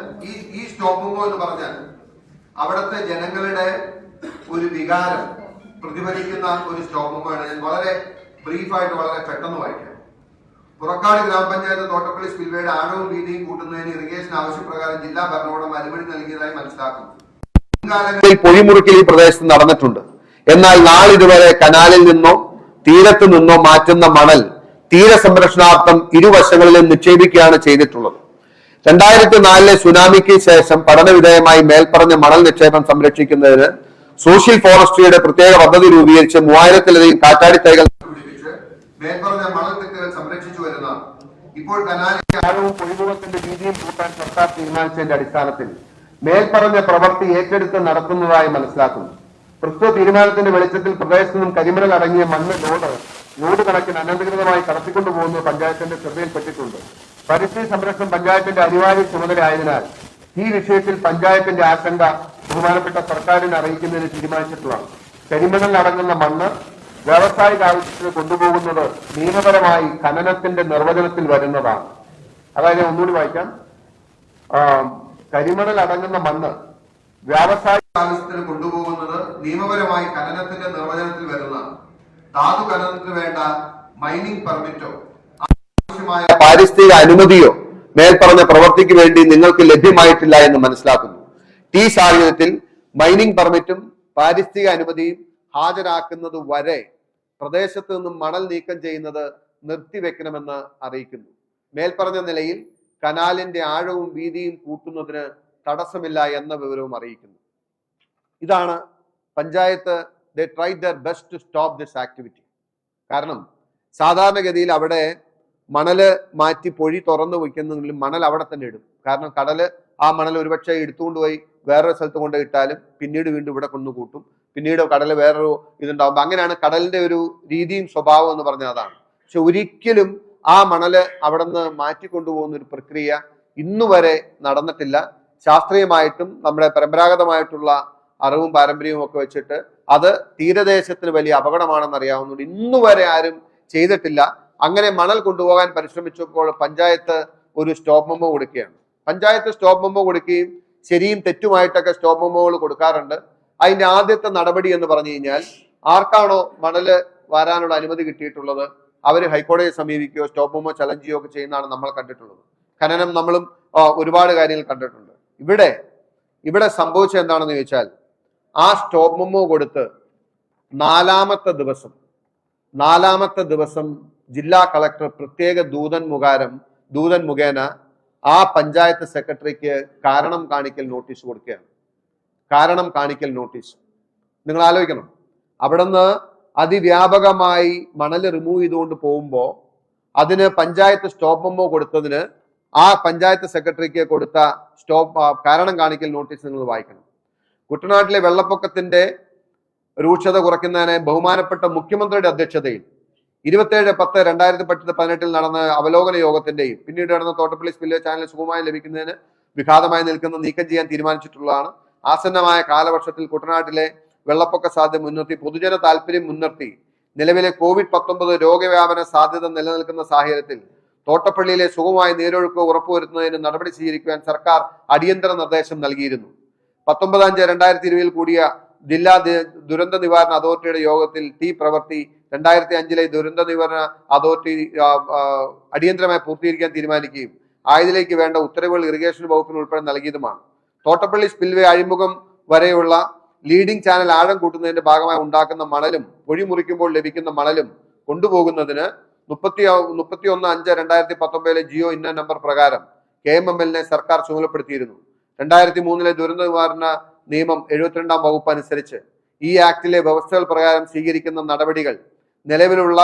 ഈ സ്റ്റോപ്പ് മെമ്മോ എന്ന് പറഞ്ഞാൽ അവിടുത്തെ ജനങ്ങളുടെ ഒരു വികാരം പ്രതിഫലിക്കുന്ന ഒരു സ്റ്റോപ്പ് മെമ്മോ ആണ്. ഞാൻ വളരെ ബ്രീഫായിട്ട് വളരെ പെട്ടെന്ന് വായിക്കാം. പുറക്കാട് ഗ്രാമപഞ്ചായത്ത് തോട്ടപ്പള്ളി സ്പിൽവേയുടെ ആഴവും വീതിയും കൂട്ടുന്നതിന് ഇറിഗേഷൻ ആവശ്യപ്രകാരം ജില്ലാ ഭരണകൂടം അനുമതി നൽകിയതായി മനസ്സിലാക്കുന്നു. മുൻകാലങ്ങളിൽ പൊഴിമുറുക്കിൽ ഈ പ്രദേശത്ത് നടന്നിട്ടുണ്ട്. എന്നാൽ നാളിതുവരെ കനാലിൽ നിന്നോ തീരത്തു നിന്നോ മാറ്റുന്ന മണൽ തീരസംരക്ഷണാർത്ഥം ഇരുവശങ്ങളിലും നിക്ഷേപിക്കുകയാണ് ചെയ്തിട്ടുള്ളത്. 2004 സുനാമിക്ക് ശേഷം പഠനവിധേയമായി മേൽപ്പറഞ്ഞ മണൽ നിക്ഷേപം സംരക്ഷിക്കുന്നതിന് സോഷ്യൽ ഫോറസ്ട്രിയുടെ പ്രത്യേക പദ്ധതി രൂപീകരിച്ച് 3000-ലധികം കാറ്റാടി തൈകൾ മേൽപ്പറഞ്ഞ മണൽ തെക്കുകൾ സംരക്ഷിച്ചു വരുന്നതാണ്. ഇപ്പോൾ കനാലിന്റെ ആഴവും പൊഴിമുഖത്തിന്റെ വീതിയും കൂട്ടാൻ സർക്കാർ തീരുമാനിച്ചതിന്റെ അടിസ്ഥാനത്തിൽ മേൽപ്പറഞ്ഞ പ്രവൃത്തി ഏറ്റെടുത്ത് നടത്തുന്നതായി മനസ്സിലാക്കുന്നു. പ്രസ്തുത തീരുമാനത്തിന്റെ വെളിച്ചത്തിൽ പ്രദേശത്തു നിന്നും കരിമണൽ അടങ്ങിയ മണ്ണ് ലോഡ് കണക്കിന് അനധികൃതമായി കടത്തിക്കൊണ്ടുപോകുന്നത് പഞ്ചായത്തിന്റെ ശ്രദ്ധയിൽപ്പെട്ടിട്ടുണ്ട്. പരിസ്ഥിതി സംരക്ഷണം പഞ്ചായത്തിന്റെ അനിവാര്യ ചുമതലയായതിനാൽ ഈ വിഷയത്തിൽ പഞ്ചായത്തിന്റെ ആശങ്ക ബഹുമാനപ്പെട്ട സർക്കാരിനെ അറിയിക്കുന്നതിന് തീരുമാനിച്ചിട്ടുള്ളതാണ്. കരിമണൽ അടങ്ങുന്ന മണ്ണ് വ്യാവസായിക ആവശ്യത്തിന് കൊണ്ടുപോകുന്നത് നിയമപരമായി ഖനനത്തിന്റെ നിർവചനത്തിൽ വരുന്നതാണ്. അതായത് ഒന്നുകൂടി വായിക്കാം. കരിമണൽ അടങ്ങുന്ന മണ്ണ് വ്യാവസായിക ആവശ്യത്തിന് കൊണ്ടുപോകുന്നത് നിയമപരമായി ഖനനത്തിന്റെ നിർവചനത്തിൽ വരുന്നതാണ്. ധാതു ഖനനത്തിന് വേണ്ട മൈനിങ് പെർമിറ്റോ ആവശ്യമായ പാരിസ്ഥിതിക അനുമതിയോ മേൽപ്പറഞ്ഞ പ്രവൃത്തിക്ക് വേണ്ടി നിങ്ങൾക്ക് ലഭ്യമായിട്ടില്ല എന്ന് മനസ്സിലാക്കുന്നു. ഈ സാഹചര്യത്തിൽ മൈനിങ് പെർമിറ്റും പാരിസ്ഥിതിക അനുമതിയും ഹാജരാക്കുന്നത് വരെ പ്രദേശത്ത് നിന്നും മണൽ നീക്കം ചെയ്യുന്നത് നിർത്തിവെക്കണമെന്ന് അറിയിക്കുന്നു. മേൽപ്പറഞ്ഞ നിലയിൽ കനാലിന്റെ ആഴവും വീതിയും കൂട്ടുന്നതിന് തടസ്സമില്ല എന്ന വിവരവും അറിയിക്കുന്നു. ഇതാണ് panchayat they tried their best to stop this activity. കാരണം സാധാരണഗതിയിൽ അവിടെ മണല് മാറ്റി പൊഴി തുറന്നു വയ്ക്കുന്നെങ്കിലും മണൽ അവിടെ തന്നെ ഇടും. കാരണം കടല് ആ മണൽ ഒരുപക്ഷെ എടുത്തുകൊണ്ട് പോയി വേറൊരു സ്ഥലത്ത് കൊണ്ട് ഇട്ടാലും പിന്നീട് വീണ്ടും ഇവിടെ കൊണ്ടുകൂട്ടും. പിന്നീട് കടൽ വേറൊരു ഇതുണ്ടാവും. അങ്ങനെയാണ് കടലിന്റെ ഒരു രീതിയും സ്വഭാവം എന്ന് പറഞ്ഞാൽ അതാണ്. പക്ഷെ ഒരിക്കലും ആ മണല് അവിടെ നിന്ന് മാറ്റിക്കൊണ്ടുപോകുന്ന ഒരു പ്രക്രിയ ഇന്നുവരെ നടന്നിട്ടില്ല. ശാസ്ത്രീയമായിട്ടും നമ്മുടെ പരമ്പരാഗതമായിട്ടുള്ള അറിവും പാരമ്പര്യവും ഒക്കെ വെച്ചിട്ട് അത് തീരദേശത്തിന് വലിയ അപകടമാണെന്ന് അറിയാവുന്നതുകൊണ്ട് ഇന്നുവരെ ആരും ചെയ്തിട്ടില്ല. അങ്ങനെ മണൽ കൊണ്ടുപോകാൻ പരിശ്രമിച്ചപ്പോൾ പഞ്ചായത്ത് ഒരു സ്റ്റോപ്പ് മെമ്മോ കൊടുക്കുകയാണ്. പഞ്ചായത്ത് സ്റ്റോപ്പ് മെമ്മോ കൊടുക്കുകയും ശരിയും തെറ്റുമായിട്ടൊക്കെ സ്റ്റോപ്പ് മെമ്മോകൾ കൊടുക്കാറുണ്ട്. അതിന്റെ ആദ്യത്തെ നടപടി എന്ന് പറഞ്ഞു കഴിഞ്ഞാൽ ആർക്കാണോ മണല് വാരാനുള്ള അനുമതി കിട്ടിയിട്ടുള്ളത് അവർ ഹൈക്കോടതിയെ സമീപിക്കുകയോ സ്റ്റോപ്പ് മെമ്മോ ചലഞ്ച് ചെയ്യുകയോ ഒക്കെ ചെയ്യുന്നതാണ് നമ്മൾ കണ്ടിട്ടുള്ളത്. ഖനനം നമ്മളും ഒരുപാട് കാര്യങ്ങൾ കണ്ടിട്ടുണ്ട്. ഇവിടെ സംഭവിച്ചത് എന്താണെന്ന് ചോദിച്ചാൽ ആ സ്റ്റോപ്പ് മെമ്മോ കൊടുത്ത് നാലാമത്തെ ദിവസം ജില്ലാ കളക്ടർ പ്രത്യേക ദൂതൻ മുഖേന ആ പഞ്ചായത്ത് സെക്രട്ടറിക്ക് കാരണം കാണിക്കൽ നോട്ടീസ് കൊടുക്കുകയാണ്. കാരണം കാണിക്കൽ നോട്ടീസ് നിങ്ങൾ ആലോചിക്കണം. അവിടുന്ന് അതിവ്യാപകമായി മണൽ റിമൂവ് ചെയ്തുകൊണ്ട് പോകുമ്പോൾ അതിന് പഞ്ചായത്ത് സ്റ്റോപ്പ് മെമ്മോ കൊടുത്തതിന് ആ പഞ്ചായത്ത് സെക്രട്ടറിക്ക് കൊടുത്ത കാരണം കാണിക്കൽ നോട്ടീസ് നിങ്ങൾ വായിക്കണം. കുട്ടനാട്ടിലെ വെള്ളപ്പൊക്കത്തിന്റെ രൂക്ഷത കുറയ്ക്കുന്നതിന് ബഹുമാനപ്പെട്ട മുഖ്യമന്ത്രിയുടെ അധ്യക്ഷതയിൽ 27/10/2018 നടന്ന അവലോകന യോഗത്തിന്റെയും പിന്നീട് നടന്ന തോട്ടപ്പള്ളി സ്പില്ലേ ചാനൽ സുഗമമായി ലഭിക്കുന്നതിന് വിഘാതമായി നിൽക്കുന്ന നീക്കം ചെയ്യാൻ തീരുമാനിച്ചിട്ടുള്ളതാണ്. ആസന്നമായ കാലവർഷത്തിൽ കുട്ടനാട്ടിലെ വെള്ളപ്പൊക്ക സാധ്യത മുൻനിർത്തി പൊതുജന താല്പര്യം മുൻനിർത്തി നിലവിലെ COVID-19 രോഗവ്യാപന സാധ്യത നിലനിൽക്കുന്ന സാഹചര്യത്തിൽ തോട്ടപ്പള്ളിയിലെ സുഗമമായ നീരൊഴുക്ക് ഉറപ്പുവരുത്തുന്നതിന് നടപടി സ്വീകരിക്കുവാൻ സർക്കാർ അടിയന്തര നിർദ്ദേശം നൽകിയിരുന്നു. 19/5/2020 കൂടിയ ജില്ലാ ദുരന്ത നിവാരണ അതോറിറ്റിയുടെ യോഗത്തിൽ പ്രവൃത്തി 2005 ദുരന്ത നിവാരണ അതോറിറ്റി അടിയന്തരമായി പൂർത്തീകരിക്കാൻ തീരുമാനിക്കുകയും ആയതിലേക്ക് വേണ്ട ഉത്തരവുകൾ ഇറിഗേഷൻ വകുപ്പിന് ഉൾപ്പെടെ നൽകിയതുമാണ്. തോട്ടപ്പള്ളി സ്പിൽവേ അഴിമുഖം വരെയുള്ള ലീഡിംഗ് ചാനൽ ആഴം കൂട്ടുന്നതിന്റെ ഭാഗമായി ഉണ്ടാക്കുന്ന മണലും പൊഴി മുറിക്കുമ്പോൾ ലഭിക്കുന്ന മണലും കൊണ്ടുപോകുന്നതിന് 31/5/2019 ജിയോ ഇന്ന നമ്പർ പ്രകാരം KMML സർക്കാർ ചുമതലപ്പെടുത്തിയിരുന്നു. 2003 ദുരന്ത നിവാരണ നിയമം 72-ാം വകുപ്പ് അനുസരിച്ച് ഈ ആക്ടിലെ വ്യവസ്ഥകൾ പ്രകാരം സ്വീകരിക്കുന്ന നടപടികൾ നിലവിലുള്ള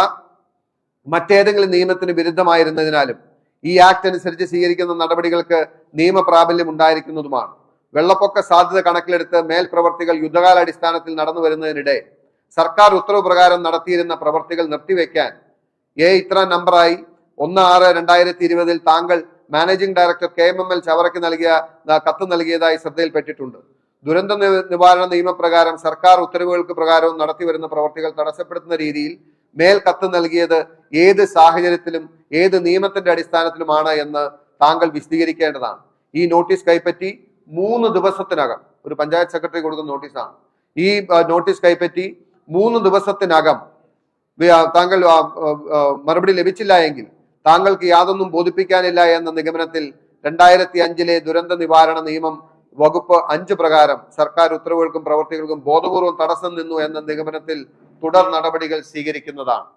മറ്റേതെങ്കിലും നിയമത്തിന് വിരുദ്ധമായിരുന്നതിനാലും ഈ ആക്ട് അനുസരിച്ച് സ്വീകരിക്കുന്ന നടപടികൾക്ക് നിയമപ്രാബല്യം ഉണ്ടായിരിക്കുന്നതുമാണ്. വെള്ളപ്പൊക്ക സാധ്യത കണക്കിലെടുത്ത് മേൽപ്രവർത്തികൾ യുദ്ധകാലാടിസ്ഥാനത്തിൽ നടന്നു വരുന്നതിനിടെ സർക്കാർ ഉത്തരവ് പ്രകാരം നടത്തിയിരുന്ന പ്രവർത്തികൾ നിർത്തിവെക്കാൻ ഇത്ര നമ്പറായി 1/6/2020 താങ്കൾ മാനേജിംഗ് ഡയറക്ടർ KMML ചവറയ്ക്ക് കത്ത് നൽകിയതായി ശ്രദ്ധയിൽപ്പെട്ടിട്ടുണ്ട്. ദുരന്ത നിവാരണ നിയമപ്രകാരം സർക്കാർ ഉത്തരവുകൾക്ക് പ്രകാരവും നടത്തിവരുന്ന പ്രവർത്തികൾ തടസ്സപ്പെടുത്തുന്ന രീതിയിൽ മേൽ കത്ത് നൽകിയത് ഏത് സാഹചര്യത്തിലും ഏത് നിയമത്തിന്റെ അടിസ്ഥാനത്തിലുമാണ് എന്ന് താങ്കൾ വിശദീകരിക്കേണ്ടതാണ്. ഈ നോട്ടീസ് കൈപ്പറ്റി 3 ദിവസത്തിനകം ഒരു പഞ്ചായത്ത് സെക്രട്ടറി കൊടുക്കുന്ന നോട്ടീസാണ്. ഈ നോട്ടീസ് കൈപ്പറ്റി 3 ദിവസത്തിനകം താങ്കൾ മറുപടി ലഭിച്ചില്ല എങ്കിൽ താങ്കൾക്ക് യാതൊന്നും ബോധിപ്പിക്കാനില്ല എന്ന നിഗമനത്തിൽ 2005 ദുരന്ത നിവാരണ നിയമം വകുപ്പ് 5 പ്രകാരം സർക്കാർ ഉത്തരവുകൾക്കും പ്രവർത്തികൾക്കും ബോധപൂർവം തടസ്സം നിന്നു എന്ന നിഗമനത്തിൽ തുടർ നടപടികൾ സ്വീകരിക്കുന്നതാണ്.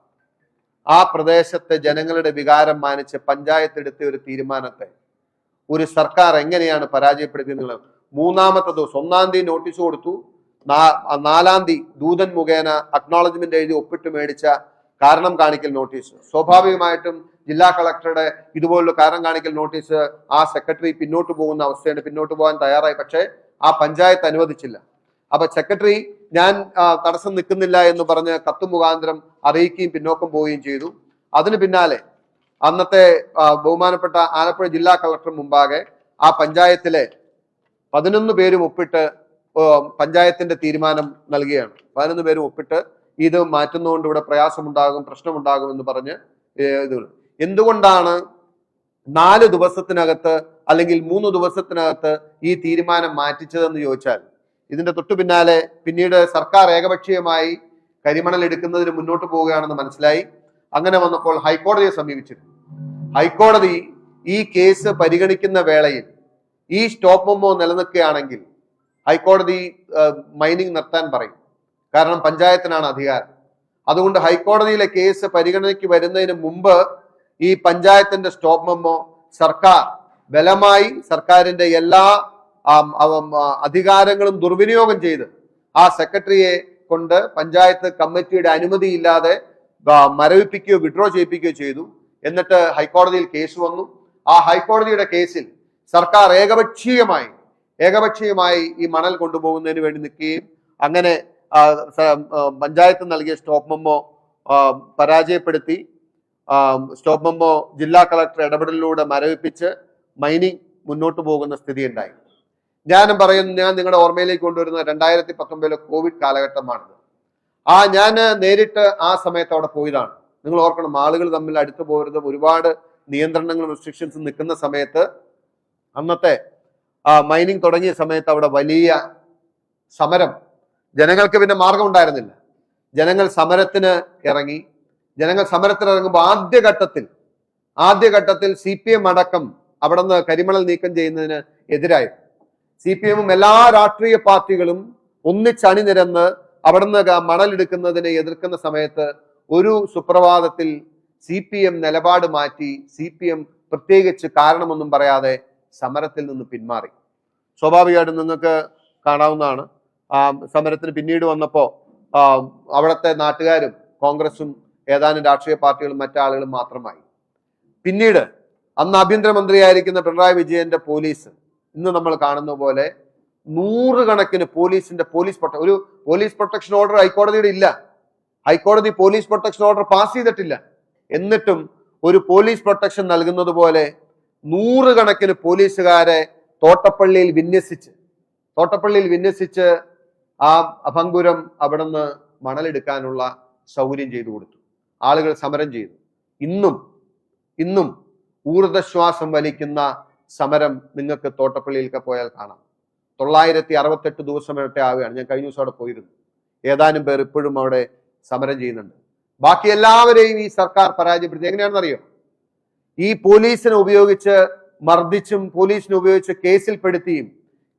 ആ പ്രദേശത്തെ ജനങ്ങളുടെ വികാരം മാനിച്ച് പഞ്ചായത്ത് എടുത്ത ഒരു തീരുമാനത്തെ ഒരു സർക്കാർ എങ്ങനെയാണ് പരാജയപ്പെടുത്തിയത്? 3-ാമത്തെ ദിവസം 1-ാം തീയതി നോട്ടീസ് കൊടുത്തു, 4-ാം തീയതി ദൂതൻ മുഖേന അക്നോളജ്മെന്റ് എഴുതി ഒപ്പിട്ട് മേടിച്ച കാരണം കാണിക്കൽ നോട്ടീസ്. സ്വാഭാവികമായിട്ടും ജില്ലാ കളക്ടറുടെ ഇതുപോലുള്ള കാരണം കാണിക്കൽ നോട്ടീസ് ആ സെക്രട്ടറി പിന്നോട്ട് പോകുന്ന അവസ്ഥയാണ്. പിന്നോട്ട് പോകാൻ തയ്യാറായി, പക്ഷേ ആ പഞ്ചായത്ത് അനുവദിച്ചില്ല. അപ്പൊ സെക്രട്ടറി ഞാൻ തടസ്സം നിൽക്കുന്നില്ല എന്ന് പറഞ്ഞ് കത്ത് മുഖാന്തരം അറിയിക്കുകയും പിന്നോക്കം പോവുകയും ചെയ്തു. അതിന് പിന്നാലെ അന്നത്തെ ബഹുമാനപ്പെട്ട ആലപ്പുഴ ജില്ലാ കളക്ടർ മുമ്പാകെ ആ പഞ്ചായത്തിലെ 11 പേരും ഒപ്പിട്ട് പഞ്ചായത്തിന്റെ തീരുമാനം നൽകുകയാണ്. 11 പേരും ഒപ്പിട്ട് ഇത് മാറ്റുന്നതുകൊണ്ട് ഇവിടെ പ്രയാസമുണ്ടാകും, പ്രശ്നമുണ്ടാകും എന്ന് പറഞ്ഞ് എന്തുകൊണ്ടാണ് 4 ദിവസത്തിനകത്ത് അല്ലെങ്കിൽ 3 ദിവസത്തിനകത്ത് ഈ തീരുമാനം മാറ്റിച്ചതെന്ന് ചോദിച്ചാൽ ഇതിന്റെ തൊട്ടു പിന്നാലെ പിന്നീട് സർക്കാർ ഏകപക്ഷീയമായി കരിമണൽ എടുക്കുന്നതിന് മുന്നോട്ട് പോവുകയാണെന്ന് മനസ്സിലായി. അങ്ങനെ വന്നപ്പോൾ ഹൈക്കോടതിയെ സമീപിച്ചിരുന്നു. ഹൈക്കോടതി ഈ കേസ് പരിഗണിക്കുന്ന വേളയിൽ ഈ സ്റ്റോപ്പ് മെമ്മോ നിലനിൽക്കുകയാണെങ്കിൽ ഹൈക്കോടതി മൈനിങ് നിർത്താൻ പറയും. കാരണം പഞ്ചായത്തിനാണ് അധികാരം. അതുകൊണ്ട് ഹൈക്കോടതിയിലെ കേസ് പരിഗണനയ്ക്ക് വരുന്നതിന് മുമ്പ് ഈ പഞ്ചായത്തിന്റെ സ്റ്റോപ്പ് മെമ്മോ സർക്കാർ ബലമായി സർക്കാരിന്റെ എല്ലാ അധികാരങ്ങളും ദുർവിനിയോഗം ചെയ്ത് ആ സെക്രട്ടറിയെ കൊണ്ട് പഞ്ചായത്ത് കമ്മിറ്റിയുടെ അനുമതിയില്ലാതെ മരവിപ്പിക്കുകയോ വിഡ്രോ ചെയ്യിപ്പിക്കുകയോ ചെയ്തു. എന്നിട്ട് ഹൈക്കോടതിയിൽ കേസ് വന്നു. ആ ഹൈക്കോടതിയുടെ കേസിൽ സർക്കാർ ഏകപക്ഷീയമായി ഈ മണൽ കൊണ്ടുപോകുന്നതിന് വേണ്ടി നിൽക്കുകയും അങ്ങനെ പഞ്ചായത്ത് നൽകിയ സ്റ്റോപ്പ് മെമ്മോ പരാജയപ്പെടുത്തി സ്റ്റോപ്പ് മെമ്മോ ജില്ലാ കളക്ടർ ഇടപെടലിലൂടെ മരവിപ്പിച്ച് മൈനിങ് മുന്നോട്ട് പോകുന്ന സ്ഥിതി ഉണ്ടായി. ഞാൻ നിങ്ങളുടെ ഓർമ്മയിലേക്ക് കൊണ്ടുവരുന്ന 2019 കോവിഡ് കാലഘട്ടമാണിത്. ഞാൻ നേരിട്ട് ആ സമയത്ത് അവിടെ പോയതാണ്. നിങ്ങൾ ഓർക്കണം, ആളുകൾ തമ്മിൽ അടുത്തു പോകരുത്, ഒരുപാട് നിയന്ത്രണങ്ങളും റെസ്ട്രിക്ഷൻസും നിൽക്കുന്ന സമയത്ത് അന്നത്തെ മൈനിങ് തുടങ്ങിയ സമയത്ത് അവിടെ വലിയ സമരം, ജനങ്ങൾക്ക് പിന്നെ മാർഗം ഉണ്ടായിരുന്നില്ല. ജനങ്ങൾ സമരത്തിന് ഇറങ്ങി. ജനങ്ങൾ സമരത്തിനിറങ്ങുമ്പോൾ ആദ്യഘട്ടത്തിൽ CPM അടക്കം അവിടെ നിന്ന് കരിമണൽ നീക്കം ചെയ്യുന്നതിന് എതിരായി. CPM എല്ലാ രാഷ്ട്രീയ പാർട്ടികളും ഒന്നിച്ചണിനിരന്ന് അവിടെ നിന്ന് മണലെടുക്കുന്നതിനെ എതിർക്കുന്ന സമയത്ത് ഒരു സുപ്രഭാതത്തിൽ CPM നിലപാട് മാറ്റി. CPM പ്രത്യേകിച്ച് കാരണമൊന്നും പറയാതെ സമരത്തിൽ നിന്ന് പിന്മാറി. സ്വാഭാവികമായിട്ടും നിങ്ങൾക്ക് കാണാവുന്നതാണ്. സമരത്തിന് പിന്നീട് വന്നപ്പോൾ അവിടുത്തെ നാട്ടുകാരും കോൺഗ്രസും ഏതാനും രാഷ്ട്രീയ പാർട്ടികളും മറ്റാളുകളും മാത്രമായി. പിന്നീട് അന്ന് ആഭ്യന്തരമന്ത്രിയായിരിക്കുന്ന പിണറായി വിജയന്റെ പോലീസ് ഇന്ന് നമ്മൾ കാണുന്ന പോലെ നൂറുകണക്കിന് ഒരു പോലീസ് പ്രൊട്ടക്ഷൻ ഓർഡർ ഹൈക്കോടതിയുടെ ഇല്ല. ഹൈക്കോടതി പോലീസ് പ്രൊട്ടക്ഷൻ ഓർഡർ പാസ് ചെയ്തിട്ടില്ല. എന്നിട്ടും ഒരു പോലീസ് പ്രൊട്ടക്ഷൻ നൽകുന്നത് പോലെ നൂറുകണക്കിന് പോലീസുകാരെ തോട്ടപ്പള്ളിയിൽ വിന്യസിച്ച് ആ അഭംഗുരം അവിടെ നിന്ന് മണലെടുക്കാനുള്ള സൗകര്യം ചെയ്തു കൊടുത്തു. ആളുകൾ സമരം ചെയ്തു. ഇന്നും ഊർജ്ജശ്വാസം വലിക്കുന്ന സമരം നിങ്ങൾക്ക് തോട്ടപ്പള്ളിയിലൊക്കെ പോയാൽ കാണാം. 968 ദിവസം വരെ ആവുകയാണ്. ഞാൻ കഴിഞ്ഞ ദിവസം അവിടെ പോയിരുന്നു. ഏതാനും പേർ ഇപ്പോഴും അവിടെ സമരം ചെയ്യുന്നുണ്ട്. ബാക്കി എല്ലാവരെയും ഈ സർക്കാർ പരാജയപ്പെടുത്തി. എങ്ങനെയാണെന്നറിയോ? ഈ പോലീസിനെ ഉപയോഗിച്ച് മർദ്ദിച്ചും പോലീസിനെ ഉപയോഗിച്ച് കേസിൽപ്പെടുത്തിയും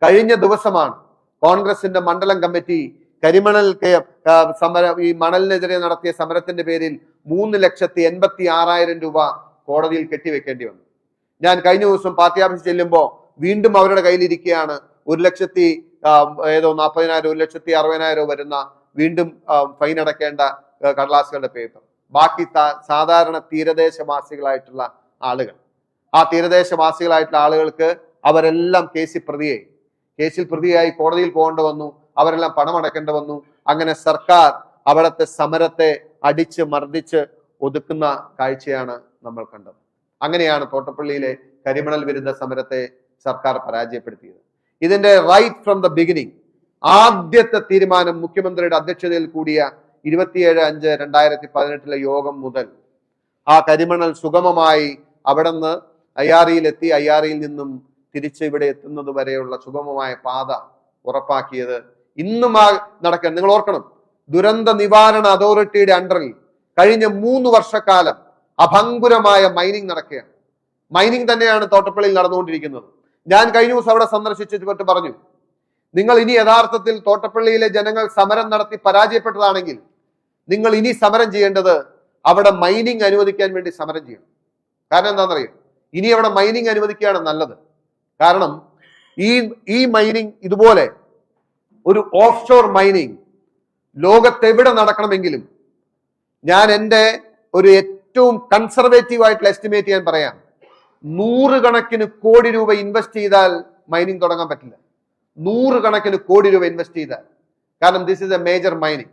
കഴിഞ്ഞ ദിവസമാണ് കോൺഗ്രസിന്റെ മണ്ഡലം കമ്മിറ്റി കരിമണൽ ഈ മണലിനെതിരെ നടത്തിയ സമരത്തിന്റെ പേരിൽ 3,86,000 രൂപ കോടതിയിൽ കെട്ടിവെക്കേണ്ടി വന്നു. ഞാൻ കഴിഞ്ഞ ദിവസം പാർട്ടി ഓഫീസിൽ ചെല്ലുമ്പോൾ വീണ്ടും അവരുടെ കയ്യിലിരിക്കുകയാണ് 1,40,000 1,60,000 വരുന്ന വീണ്ടും ഫൈൻ അടക്കേണ്ട കടലാസുകളുടെ പേപ്പർ. ബാക്കി സാധാരണ തീരദേശവാസികളായിട്ടുള്ള ആളുകൾ, ആളുകൾക്ക് അവരെല്ലാം കേസിൽ പ്രതിയായി കോടതിയിൽ പോകേണ്ടി വന്നു. അവരെല്ലാം പണം അടക്കേണ്ടി വന്നു. അങ്ങനെ സർക്കാർ അവിടുത്തെ സമരത്തെ അടിച്ച് മർദ്ദിച്ച് ഒതുക്കുന്ന കാഴ്ചയാണ് നമ്മൾ കണ്ടത്. അങ്ങനെയാണ് തോട്ടപ്പള്ളിയിലെ കരിമണൽ വിരുദ്ധ സമരത്തെ സർക്കാർ പരാജയപ്പെടുത്തിയത്. ഇതിന്റെ റൈറ്റ് ഫ്രം ദ ബിഗിനിങ് ആദ്യത്തെ തീരുമാനം മുഖ്യമന്ത്രിയുടെ അധ്യക്ഷതയിൽ കൂടിയ 27/5/2018 യോഗം മുതൽ ആ കരിമണൽ സുഗമമായി അവിടെ നിന്ന് അയ്യാറിയിലെത്തി അയ്യാറിയിൽ നിന്നും തിരിച്ച് ഇവിടെ എത്തുന്നത് വരെയുള്ള സുഗമമായ പാത ഉറപ്പാക്കിയത് ഇന്നും നടക്കാൻ. നിങ്ങൾ ഓർക്കണം, ദുരന്ത നിവാരണ അതോറിറ്റിയുടെ അണ്ടറിൽ കഴിഞ്ഞ 3 വർഷക്കാലം അഭംഗുരമായ മൈനിങ് നടക്കുകയാണ്. മൈനിങ് തന്നെയാണ് തോട്ടപ്പള്ളിയിൽ നടന്നുകൊണ്ടിരിക്കുന്നത്. ഞാൻ കഴിഞ്ഞ ദിവസം അവിടെ സന്ദർശിച്ചിട്ട് പറഞ്ഞു, നിങ്ങൾ ഇനി യഥാർത്ഥത്തിൽ തോട്ടപ്പള്ളിയിലെ ജനങ്ങൾ സമരം നടത്തി പരാജയപ്പെട്ടതാണെങ്കിൽ നിങ്ങൾ ഇനി സമരം ചെയ്യേണ്ടത് അവിടെ മൈനിങ് അനുവദിക്കാൻ വേണ്ടി സമരം ചെയ്യണം. കാരണം എന്താണെന്നറിയാം, ഇനി അവിടെ മൈനിങ് അനുവദിക്കുകയാണ് നല്ലത്. കാരണം ഈ മൈനിങ് ഇതുപോലെ ഒരു ഓഫ് ഷോർ മൈനിങ് ലോകത്തെവിടെ നടക്കണമെങ്കിലും ഞാൻ എൻ്റെ ഒരു ഏറ്റവും കൺസർവേറ്റീവ് ആയിട്ടുള്ള എസ്റ്റിമേറ്റ് ചെയ്യാൻ പറയാം, 100 കണക്കിന് കോടി രൂപ ഇൻവെസ്റ്റ് ചെയ്താൽ മൈനിങ് തുടങ്ങാൻ പറ്റില്ല. 100 കണക്കിന് കോടി രൂപ ഇൻവെസ്റ്റ് ചെയ്താൽ. കാരണം this is a major mining.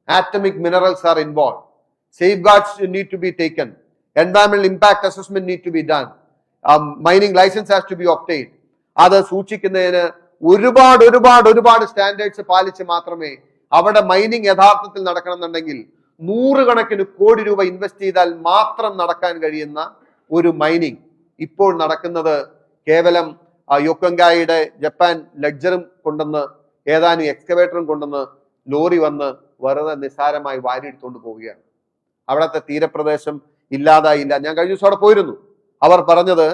Atomic minerals are involve. Safeguards need to be taken. Environmental impact assessment need to be done. Mining licence has to be obtained. അത് സൂക്ഷിക്കുന്നതിന് ഒരുപാട് സ്റ്റാൻഡേർഡ്സ് പാലിച്ച് മാത്രമേ അവിടെ മൈനിങ് യഥാർത്ഥത്തിൽ നടക്കണമെന്നുണ്ടെങ്കിൽ 100 കണക്കിന് കോടി രൂപ ഇൻവെസ്റ്റ് ചെയ്താൽ മാത്രം നടക്കാൻ കഴിയുന്ന ഒരു മൈനിങ് ഇപ്പോൾ നടക്കുന്നത് കേവലം യൊക്കങ്കായിയുടെ ജപ്പാൻ ലഗ്ജറും കൊണ്ടുവന്ന് ഏതാനും എക്സ്കവേറ്ററും കൊണ്ടുവന്ന് ലോറി വന്ന് വെറുതെ നിസ്സാരമായി വാരിയെടുത്തുകൊണ്ട് പോവുകയാണ്. അവിടുത്തെ തീരപ്രദേശം ഇല്ലാതായില്ല. ഞാൻ കഴിഞ്ഞ ദിവസം അവിടെ പോയിരുന്നു. അവർ പറഞ്ഞത്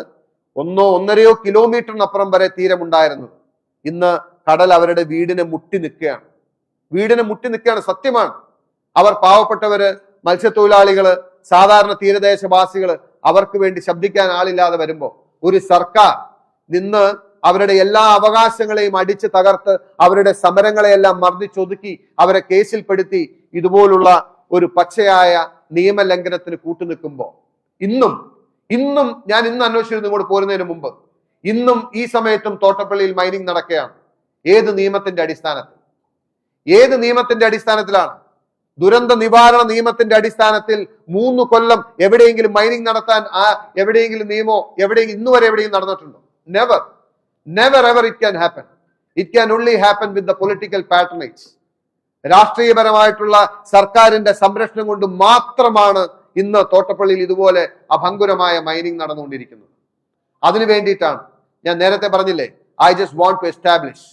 1-1.5 കിലോമീറ്ററിനപ്പുറം വരെ തീരമുണ്ടായിരുന്നത് ഇന്ന് കടൽ അവരുടെ വീടിനെ മുട്ടി നിൽക്കുകയാണ്. സത്യമാണ്. അവർ പാവപ്പെട്ടവര്, മത്സ്യത്തൊഴിലാളികള്, സാധാരണ തീരദേശവാസികള്, അവർക്ക് വേണ്ടി ശബ്ദിക്കാൻ ആളില്ലാതെ വരുമ്പോ ഒരു സർക്കാർ നിന്ന് അവരുടെ എല്ലാ അവകാശങ്ങളെയും അടിച്ചു തകർത്ത് അവരുടെ സമരങ്ങളെയെല്ലാം മർദ്ദിച്ചൊതുക്കി അവരെ കേസിൽപ്പെടുത്തി ഇതുപോലുള്ള ഒരു പച്ചയായ നിയമലംഘനത്തിന് കൂട്ടുനിൽക്കുമ്പോ ഇന്നും ഞാൻ ഇന്ന് അന്വേഷിച്ചിരുന്നു ഇങ്ങോട്ട് പോരുന്നതിന് മുമ്പ്, ഇന്നും ഈ സമയത്തും തോട്ടപ്പള്ളിയിൽ മൈനിങ് നടക്കുകയാണ്. ഏത് നിയമത്തിന്റെ അടിസ്ഥാനത്തിൽ? ഏത് നിയമത്തിന്റെ അടിസ്ഥാനത്തിലാണ്? ദുരന്ത നിവാരണ നിയമത്തിന്റെ അടിസ്ഥാനത്തിൽ 3 കൊല്ലം എവിടെയെങ്കിലും മൈനിങ് നടത്താൻ എവിടെയെങ്കിലും നിയമോ എവിടെയെങ്കിലും ഇന്ന് വരെ എവിടെയും നടന്നിട്ടുണ്ടോ? Never, never ever it can happen. It can only happen with the political patronage. രാഷ്ട്രീയപരമായിട്ടുള്ള സർക്കാരിന്റെ സംരക്ഷണം കൊണ്ട് മാത്രമാണ് ഇന്ന് തോട്ടപ്പള്ളിയിൽ ഇതുപോലെ അഭംഗുരമായ മൈനിങ് നടന്നുകൊണ്ടിരിക്കുന്നത്. അതിനു വേണ്ടിയിട്ടാണ് ഞാൻ നേരത്തെ പറഞ്ഞില്ലേ, I just want to establish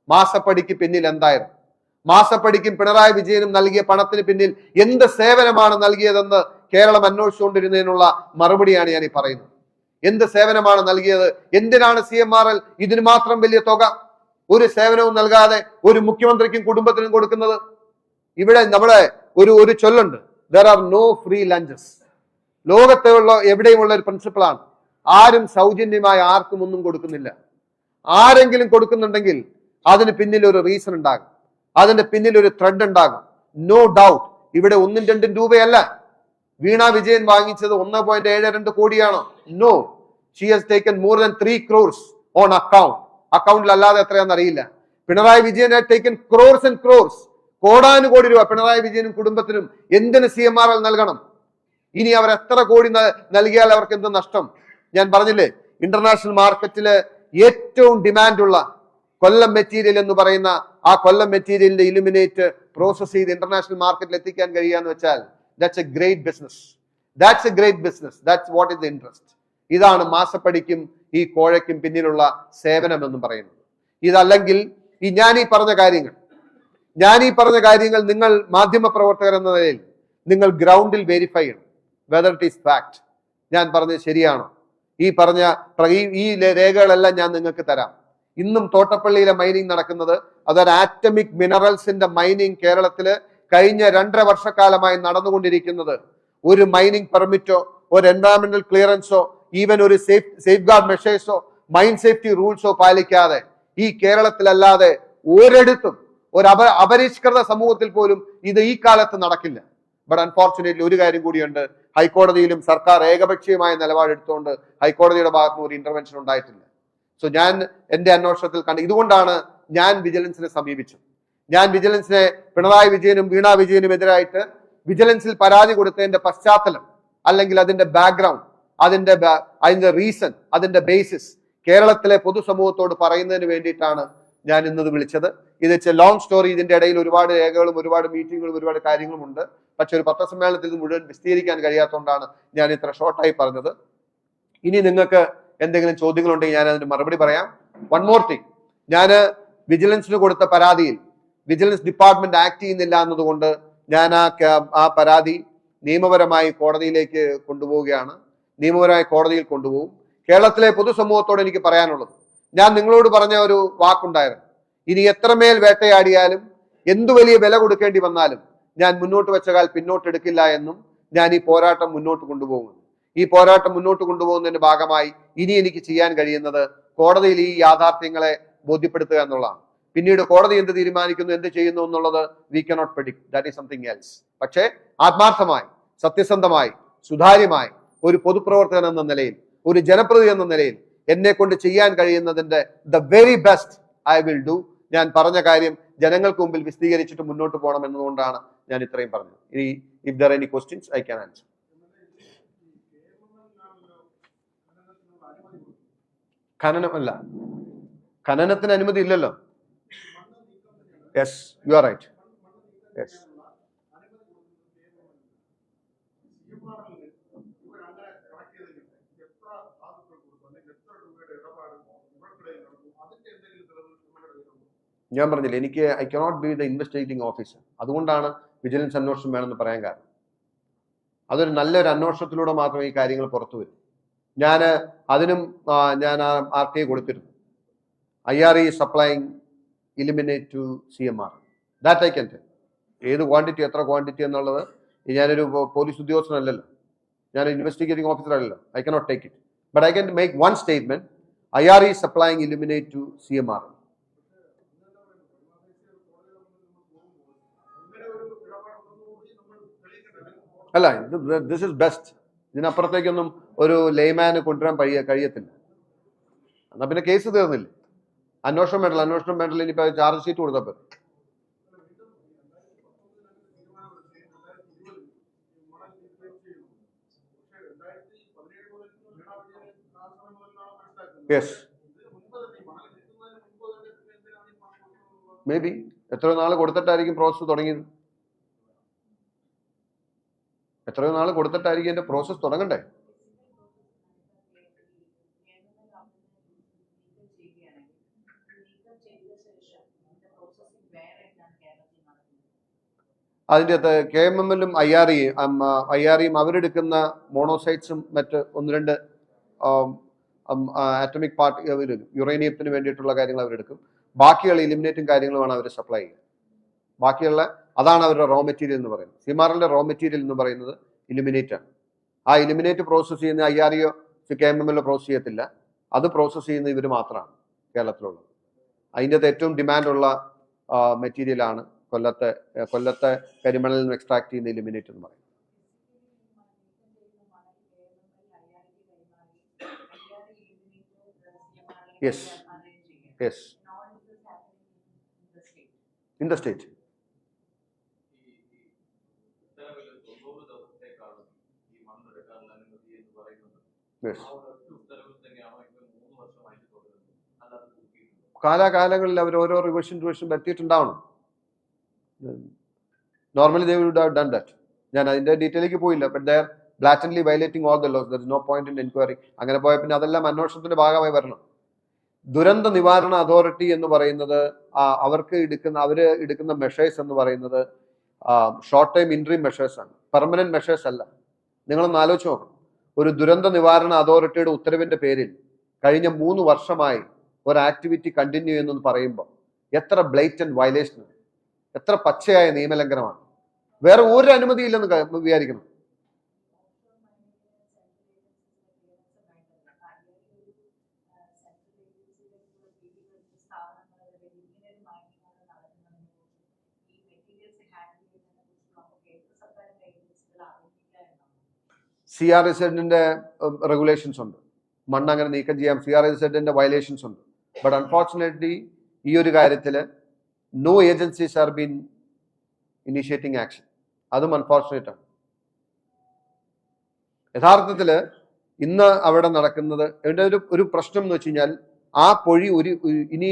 മാസപ്പടിക്ക് പിന്നിൽ എന്തായിരുന്നു, മാസപ്പടിക്കും പിണറായി വിജയനും നൽകിയ പണത്തിന് പിന്നിൽ എന്ത് സേവനമാണ് നൽകിയതെന്ന് കേരളം അന്വേഷിച്ചുകൊണ്ടിരുന്നതിനുള്ള മറുപടിയാണ് ഞാൻ ഈ പറയുന്നത്. എന്ത് സേവനമാണ് നൽകിയത്? എന്തിനാണ് CMRL ഇതിന് മാത്രം വലിയ തുക ഒരു സേവനവും നൽകാതെ ഒരു മുഖ്യമന്ത്രിക്കും കുടുംബത്തിനും കൊടുക്കുന്നത്? ഇവിടെ നമ്മളെ ഒരു ചൊല്ലുണ്ട്, there are no free lunches. ലോകത്തുള്ള എവിടെയുമുള്ള ഒരു പ്രിൻസിപ്പിളാണ്, ആരും സൗജന്യമായി ആർക്കും ഒന്നും കൊടുക്കുന്നില്ല. ആരെങ്കിലും കൊടുക്കുന്നുണ്ടെങ്കിൽ അതിന് പിന്നിൽ ഒരു റീസൺ ഉണ്ടാകും, അതിന്റെ പിന്നിൽ ഒരു ത്രെഡ് ഉണ്ടാകും. നോ ഡൗട്ട് ഇവിടെ 1-2 രൂപയല്ല വീണ വിജയൻ വാങ്ങിച്ചത് 1.72 കോടിയാണോ? No, she has taken more than 3 crores on account. അക്കൗണ്ടിൽ അല്ലാതെ എത്രയാണെന്ന് അറിയില്ല. Pinarayi Vijayan had taken crores and crores, കോടാനുകോടി രൂപ പിണറായി വിജയനും കുടുംബത്തിനും എന്തിന് CMRL നൽകണം? ഇനി അവർ എത്ര കോടി നൽകിയാൽ അവർക്ക് എന്ത് നഷ്ടം? ഞാൻ പറഞ്ഞില്ലേ, ഇന്റർനാഷണൽ മാർക്കറ്റില് ഏറ്റവും ഡിമാൻഡുള്ള കൊല്ലം മെറ്റീരിയൽ എന്ന് പറയുന്ന ആ കൊല്ലം മെറ്റീരിയലിന്റെ ഇലുമിനേറ്റ് പ്രോസസ് ചെയ്ത് ഇന്റർനാഷണൽ മാർക്കറ്റിൽ എത്തിക്കാൻ കഴിയാന്ന് വെച്ചാൽ that's A great business. That's A great business. That's what is the interest. ഇതാണ് മാസപ്പടിക്കും ഈ കോഴയ്ക്കും പിന്നിലുള്ള സേവനം എന്ന് പറയുന്നത്. ഇതല്ലെങ്കിൽ ഞാൻ ഈ പറഞ്ഞ കാര്യങ്ങൾ നിങ്ങൾ മാധ്യമ പ്രവർത്തകർ എന്ന നിലയിൽ നിങ്ങൾ ഗ്രൗണ്ടിൽ വെരിഫൈ ചെയ്യണം, വെദർ ഇറ്റ് ഈസ് ഫാക്ട്. ഞാൻ പറഞ്ഞത് ശരിയാണോ? ഈ രേഖകളെല്ലാം ഞാൻ നിങ്ങൾക്ക് തരാം. ഇന്നും തോട്ടപ്പള്ളിയിലെ മൈനിങ് നടക്കുന്നത് അതൊരു ആറ്റമിക് മിനറൽസിന്റെ മൈനിങ് കേരളത്തില് കഴിഞ്ഞ 2.5 വർഷക്കാലമായി നടന്നുകൊണ്ടിരിക്കുന്നത്. ഒരു മൈനിങ് പെർമിറ്റോ ഒരു എൻവയറമെന്റൽ ക്ലിയറൻസോ ഈവൻ ഒരു സേഫ് ഗാർഡ് മെഷേഴ്സോ മൈൻ സേഫ്റ്റി റൂൾസോ പാലിക്കാതെ ഈ കേരളത്തിലല്ലാതെ ഒരിടത്തും ഒരു അപരിഷ്കൃത സമൂഹത്തിൽ പോലും ഇത് ഈ കാലത്ത് നടക്കില്ല. ബട്ട് അൺഫോർച്ചുനേറ്റ്ലി ഒരു കാര്യം കൂടിയുണ്ട്, ഹൈക്കോടതിയിലും സർക്കാർ ഏകപക്ഷീയമായ നിലപാടെടുത്തുകൊണ്ട് ഹൈക്കോടതിയുടെ ഭാഗത്തുനിന്ന് ഒരു ഇന്റർവെൻഷൻ ഉണ്ടായിട്ടില്ല. സോ ഞാൻ എന്റെ അന്വേഷണത്തിൽ ഇതുകൊണ്ടാണ് ഞാൻ വിജിലൻസിനെ സമീപിച്ചത്. ഞാൻ വിജിലൻസിനെ പിണറായി വിജയനും വീണ വിജയനും എതിരായിട്ട് വിജിലൻസിൽ പരാതി കൊടുത്തതിന്റെ പശ്ചാത്തലം അല്ലെങ്കിൽ അതിന്റെ ബാക്ക്ഗ്രൗണ്ട്, അതിന്റെ റീസൺ, അതിന്റെ ബേസിസ് കേരളത്തിലെ പൊതുസമൂഹത്തോട് പറയുന്നതിന് വേണ്ടിയിട്ടാണ് ഞാൻ ഇന്നത് വിളിച്ചത്. ഇത് ലോങ് സ്റ്റോറി. ഇതിന്റെ ഇടയിൽ ഒരുപാട് രേഖകളും ഒരുപാട് മീറ്റിങ്ങുകളും ഒരുപാട് കാര്യങ്ങളും ഉണ്ട്. പക്ഷെ ഒരു പത്രസമ്മേളനത്തിൽ ഇത് മുഴുവൻ വിസ്തീരിക്കാൻ കഴിയാത്തതുകൊണ്ടാണ് ഞാൻ ഇത്ര ഷോർട്ടായി പറഞ്ഞത്. ഇനി നിങ്ങൾക്ക് എന്തെങ്കിലും ചോദ്യങ്ങളുണ്ടെങ്കിൽ ഞാൻ അതിന് മറുപടി പറയാം. വൺ മോർ തിങ്, ഞാൻ വിജിലൻസിന് കൊടുത്ത പരാതിയിൽ വിജിലൻസ് ഡിപ്പാർട്ട്മെന്റ് ആക്ട് ചെയ്യുന്നില്ല എന്നതുകൊണ്ട് ഞാൻ ആ പരാതി നിയമപരമായി കോടതിയിലേക്ക് കൊണ്ടുപോവുകയാണ്. നിയമപരമായി കോടതിയിൽ കൊണ്ടുപോകും. കേരളത്തിലെ പൊതുസമൂഹത്തോട് എനിക്ക് പറയാനുള്ളത്, ഞാൻ നിങ്ങളോട് പറഞ്ഞ ഒരു വാക്കുണ്ടായിരുന്നു, ഇനി എത്രമേൽ വേട്ടയാടിയാലും എന്തു വലിയ വില കൊടുക്കേണ്ടി വന്നാലും ഞാൻ മുന്നോട്ട് വെച്ച കാൽ പിന്നോട്ടെടുക്കില്ല എന്നും ഞാൻ ഈ പോരാട്ടം മുന്നോട്ട് കൊണ്ടുപോകുന്നു. ഈ പോരാട്ടം മുന്നോട്ട് കൊണ്ടുപോകുന്നതിന്റെ ഭാഗമായി ഇനി എനിക്ക് ചെയ്യാൻ കഴിയുന്നത് കോടതിയിൽ ഈ യാഥാർത്ഥ്യങ്ങളെ ബോധ്യപ്പെടുത്തുക എന്നുള്ളതാണ്. പിന്നീട് കോടതി എന്ത് തീരുമാനിക്കുന്നു, എന്ത് ചെയ്യുന്നു എന്നുള്ളത് we cannot predict, that is something else. പക്ഷേ ആത്മാർത്ഥമായി, സത്യസന്ധമായി, സുതാര്യമായി ഒരു പൊതുപ്രവർത്തകൻ എന്ന നിലയിൽ, ഒരു ജനപ്രതിനിധി എന്ന നിലയിൽ എന്നെ കൊണ്ട് ചെയ്യാൻ കഴിയുന്നതിന്റെ the very best I will do. ഞാൻ പറഞ്ഞ കാര്യം ജനങ്ങൾക്ക് മുമ്പിൽ വിശദീകരിച്ചിട്ട് മുന്നോട്ട് പോകണം എന്നതുകൊണ്ടാണ് ഞാൻ ഇത്രയും പറഞ്ഞത്. ഇനി if there any questions I can answer. ഖനനമല്ല, ഖനനത്തിന് അനുമതി ഇല്ലല്ലോ. Yes, you are right. Yes, ഞാൻ പറഞ്ഞില്ല, എനിക്ക് I cannot be the investigating officer. അതുകൊണ്ടാണ് വിജിലൻസ് അന്വേഷണം വേണമെന്ന് പറയാൻ കാരണം. അതൊരു നല്ലൊരു അന്വേഷണത്തിലൂടെ മാത്രമേ ഈ കാര്യങ്ങൾ പുറത്തു വരും. അതിനും ഞാൻ RTA കൊടുത്തിരുന്നു. IRE supplying eliminate to CMR. That I can tell. ഏത് ക്വാണ്ടിറ്റി, എത്ര ക്വാണ്ടിറ്റി എന്നുള്ളത് ഞാനൊരു പോലീസ് ഉദ്യോഗസ്ഥനല്ലല്ലോ, ഞാൻ ഇൻവെസ്റ്റിഗേറ്റിംഗ് ഓഫീസർ അല്ലല്ലോ. I cannot take it. But I can make one statement, IRE supplying eliminate to CMR. അല്ല, ദിസ് ഇസ് ബെസ്റ്റ്. ഇതിനപ്പുറത്തേക്കൊന്നും ഒരു ലേമാന് കൊണ്ടുവരാൻ കഴിയത്തില്ല. എന്നാ പിന്നെ കേസ് തീർന്നില്ലേ? അന്വേഷണം വേണ്ടല്ലോ. ഇനിയിപ്പോ ചാർജ് ഷീറ്റ് കൊടുത്തപ്പോ യെസ്, മേ ബി എത്രയോ നാൾ കൊടുത്തിട്ടായിരിക്കും പ്രോസസ്സ് തുടങ്ങിയത്. എത്രയോ നാൾ കൊടുത്തിട്ടായിരിക്കും എന്റെ പ്രോസസ്സ് തുടങ്ങണ്ടേ? അതിൻ്റെ അകത്ത് KMML-ഉം IREയും അവരെടുക്കുന്ന മോണോസൈറ്റ്സും മറ്റ് ഒന്ന് രണ്ട് ആറ്റമിക് പാർട്ടി യുറേനിയത്തിന് വേണ്ടിയിട്ടുള്ള കാര്യങ്ങൾ അവരെടുക്കും. ബാക്കിയുള്ള ഇലിമിനേറ്റും കാര്യങ്ങളുമാണ് അവർ സപ്ലൈ ചെയ്യുക. ബാക്കിയുള്ള അതാണ് അവരുടെ റോ മെറ്റീരിയൽ എന്ന് പറയുന്നത്. സിമാറിന്റെ റോ മെറ്റീരിയൽ എന്ന് പറയുന്നത് ഇലിമിനേറ്റ് ആണ്. ആ ഇലിമിനേറ്റ് പ്രോസസ്സ് ചെയ്യുന്ന IREയോ KMML പ്രോസസ് ചെയ്യത്തില്ല. അത് പ്രോസസ്സ് ചെയ്യുന്ന ഇവർ മാത്രമാണ് കേരളത്തിലുള്ളത്. അതിൻ്റെ അകത്ത് ഏറ്റവും ഡിമാൻഡുള്ള മെറ്റീരിയലാണ് കൊല്ലത്തെ കരിമണലിൽ നിന്ന് എക്സ്ട്രാക്ട് ചെയ്യുന്ന ഇലിമിനേറ്റ് എന്ന് പറയും. Yes, yes, in the state. Yes, കാലാകാലങ്ങളിൽ അവർ ഓരോ റിവിഷൻ വരുത്തിയിട്ടുണ്ടാവണം. Normally they would have done that. ഞാൻ അതിന്റെ ഡീറ്റെയിലേക്ക് പോയില്ല. But they are blatantly violating all the laws. There is no point in enquiry. അങ്ങനെ പോയ പിന്നെ അതെല്ലാം അന്വേഷണത്തിന്റെ ഭാഗമായി വരണം. ദുരന്ത നിവാരണ അതോറിറ്റി എന്ന് പറയുന്നത് അവര് എടുക്കുന്ന മെഷേഴ്സ് എന്ന് പറയുന്നത് ഷോർട്ട് ടൈം ഇൻട്രീം മെഷേഴ്സ് ആണ്, പെർമനന്റ് മെഷേഴ്സ് അല്ല. നിങ്ങളൊന്ന് ആലോചിച്ച് നോക്കണം. ഒരു ദുരന്ത നിവാരണ അതോറിറ്റിയുടെ ഉത്തരവിന്റെ പേരിൽ കഴിഞ്ഞ 3 വർഷമായി ഒരു ആക്ടിവിറ്റി കണ്ടിന്യൂ ചെയ്യുന്നു പറയുമ്പോൾ എത്ര ബ്ലേറ്റന്റ് വയലേഷൻ, എത്ര പച്ചയായ നിയമലംഘനമാണ്. വേറെ ഒരു അനുമതിയില്ലെന്ന് വിചാരിക്കണം. CRZ-ന്റെ റെഗുലേഷൻസ് ഉണ്ട്. മണ്ണ് അങ്ങനെ നീക്കം ചെയ്യാം. CRZ-ന്റെ വയലേഷൻസ് ഉണ്ട്. ബട്ട് അൺഫോർച്ചുനേറ്റ്ലി ഈ ഒരു കാര്യത്തില് no agencies are been initiating action. അതും അൺഫോർച്ചുനേറ്റ് ആണ്. യഥാർത്ഥത്തില് ഇന്ന് അവിടെ നടക്കുന്നത് ഇതിന്റെ ഒരു പ്രശ്നം എന്ന് വെച്ച് കഴിഞ്ഞാൽ ആ പൊഴി ഇനി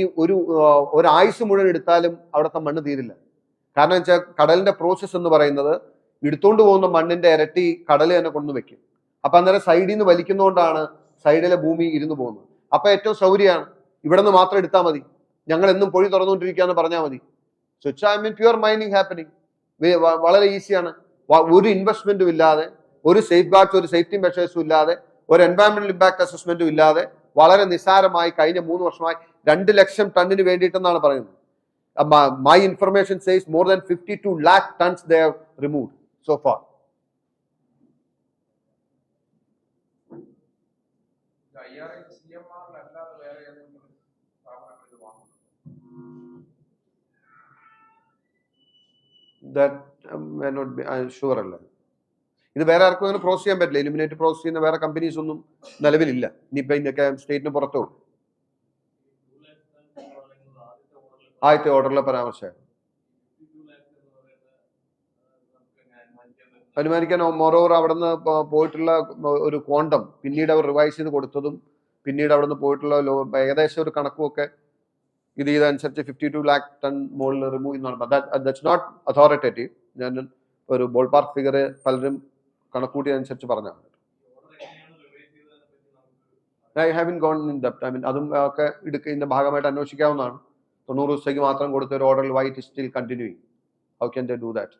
ഒരായുസ് മുഴുവൻ എടുത്താലും അവിടുത്തെ മണ്ണ് തീരില്ല. കാരണം വെച്ചാൽ കടലിന്റെ പ്രോസസ്സ് എന്ന് പറയുന്നത് എടുത്തുകൊണ്ട് പോകുന്ന മണ്ണിന്റെ ഇരട്ടി കടൽ തന്നെ കൊണ്ടുവയ്ക്കും. അപ്പൊ അന്നേരം സൈഡിൽ നിന്ന് വലിക്കുന്നതുകൊണ്ടാണ് സൈഡിലെ ഭൂമി ഇരുന്ന് പോകുന്നത്. അപ്പൊ ഏറ്റവും സൗകര്യമാണ് ഇവിടെ നിന്ന് മാത്രം എടുത്താൽ മതി, ഞങ്ങൾ എന്നും പൊഴി തുറന്നുകൊണ്ടിരിക്കുകയെന്ന് പറഞ്ഞാൽ മതി. So I mean pure mining happening. വളരെ ഈസിയാണ്. ഒരു ഇൻവെസ്റ്റ്മെന്റും ഇല്ലാതെ, ഒരു സേഫ് ഗാർഡ്സ്, ഒരു സേഫ്റ്റി മെഷേഴ്സും ഇല്ലാതെ, ഒരു എൻവയറമെന്റൽ ഇമ്പാക്ട് അസസ്മെന്റും ഇല്ലാതെ വളരെ നിസ്സാരമായി കഴിഞ്ഞ 3 വർഷമായി 2 ലക്ഷം ടണ്ണിന് വേണ്ടിയിട്ടെന്നാണ് പറയുന്നത്. My information says more than 52 lakh tons they have removed so far. That may not be, I'm sure അല്ല. ഇത് വേറെ ആർക്കും അങ്ങനെ പ്രോസസ് ചെയ്യാൻ പറ്റില്ല. ഇലിമിനേറ്റ് പ്രോസസ് ചെയ്യുന്ന വേറെ കമ്പനീസ് ഒന്നും നിലവിലില്ല. ഇനിയിപ്പോ ഇതിനൊക്കെ സ്റ്റേറ്റിന് പുറത്തോ ആദ്യത്തെ ഓർഡറിലെ പരാമർശം അനുമാനിക്കാൻ. മോറോവർ അവിടെ നിന്ന് പോയിട്ടുള്ള ഒരു ക്വാണ്ടം പിന്നീട് അവർ റിവൈസ് ചെയ്ത് കൊടുത്തതും പിന്നീട് അവിടെ നിന്ന് പോയിട്ടുള്ള ഏകദേശം ഒരു കണക്കുമൊക്കെ ഇത് ഇതനുസരിച്ച് 52 lakh ton മുകളിൽ റിമൂവ് ചെയ്യുന്നതാണ്. That's not authoritative. ഞാൻ ഒരു ബോൾ പാർക്ക് ഫിഗർ പലരും കണക്കൂട്ടിയതനുസരിച്ച് പറഞ്ഞാണ്. I have been gone in depth. I mean അതും ഒക്കെ ഇതിന്റെ ഭാഗമായിട്ട് അന്വേഷിക്കാവുന്നതാണ്. 90 ദിവസത്തേക്ക് മാത്രം കൊടുത്ത ഒരു ഓർഡറിൽ why it still continuing. How can they do that?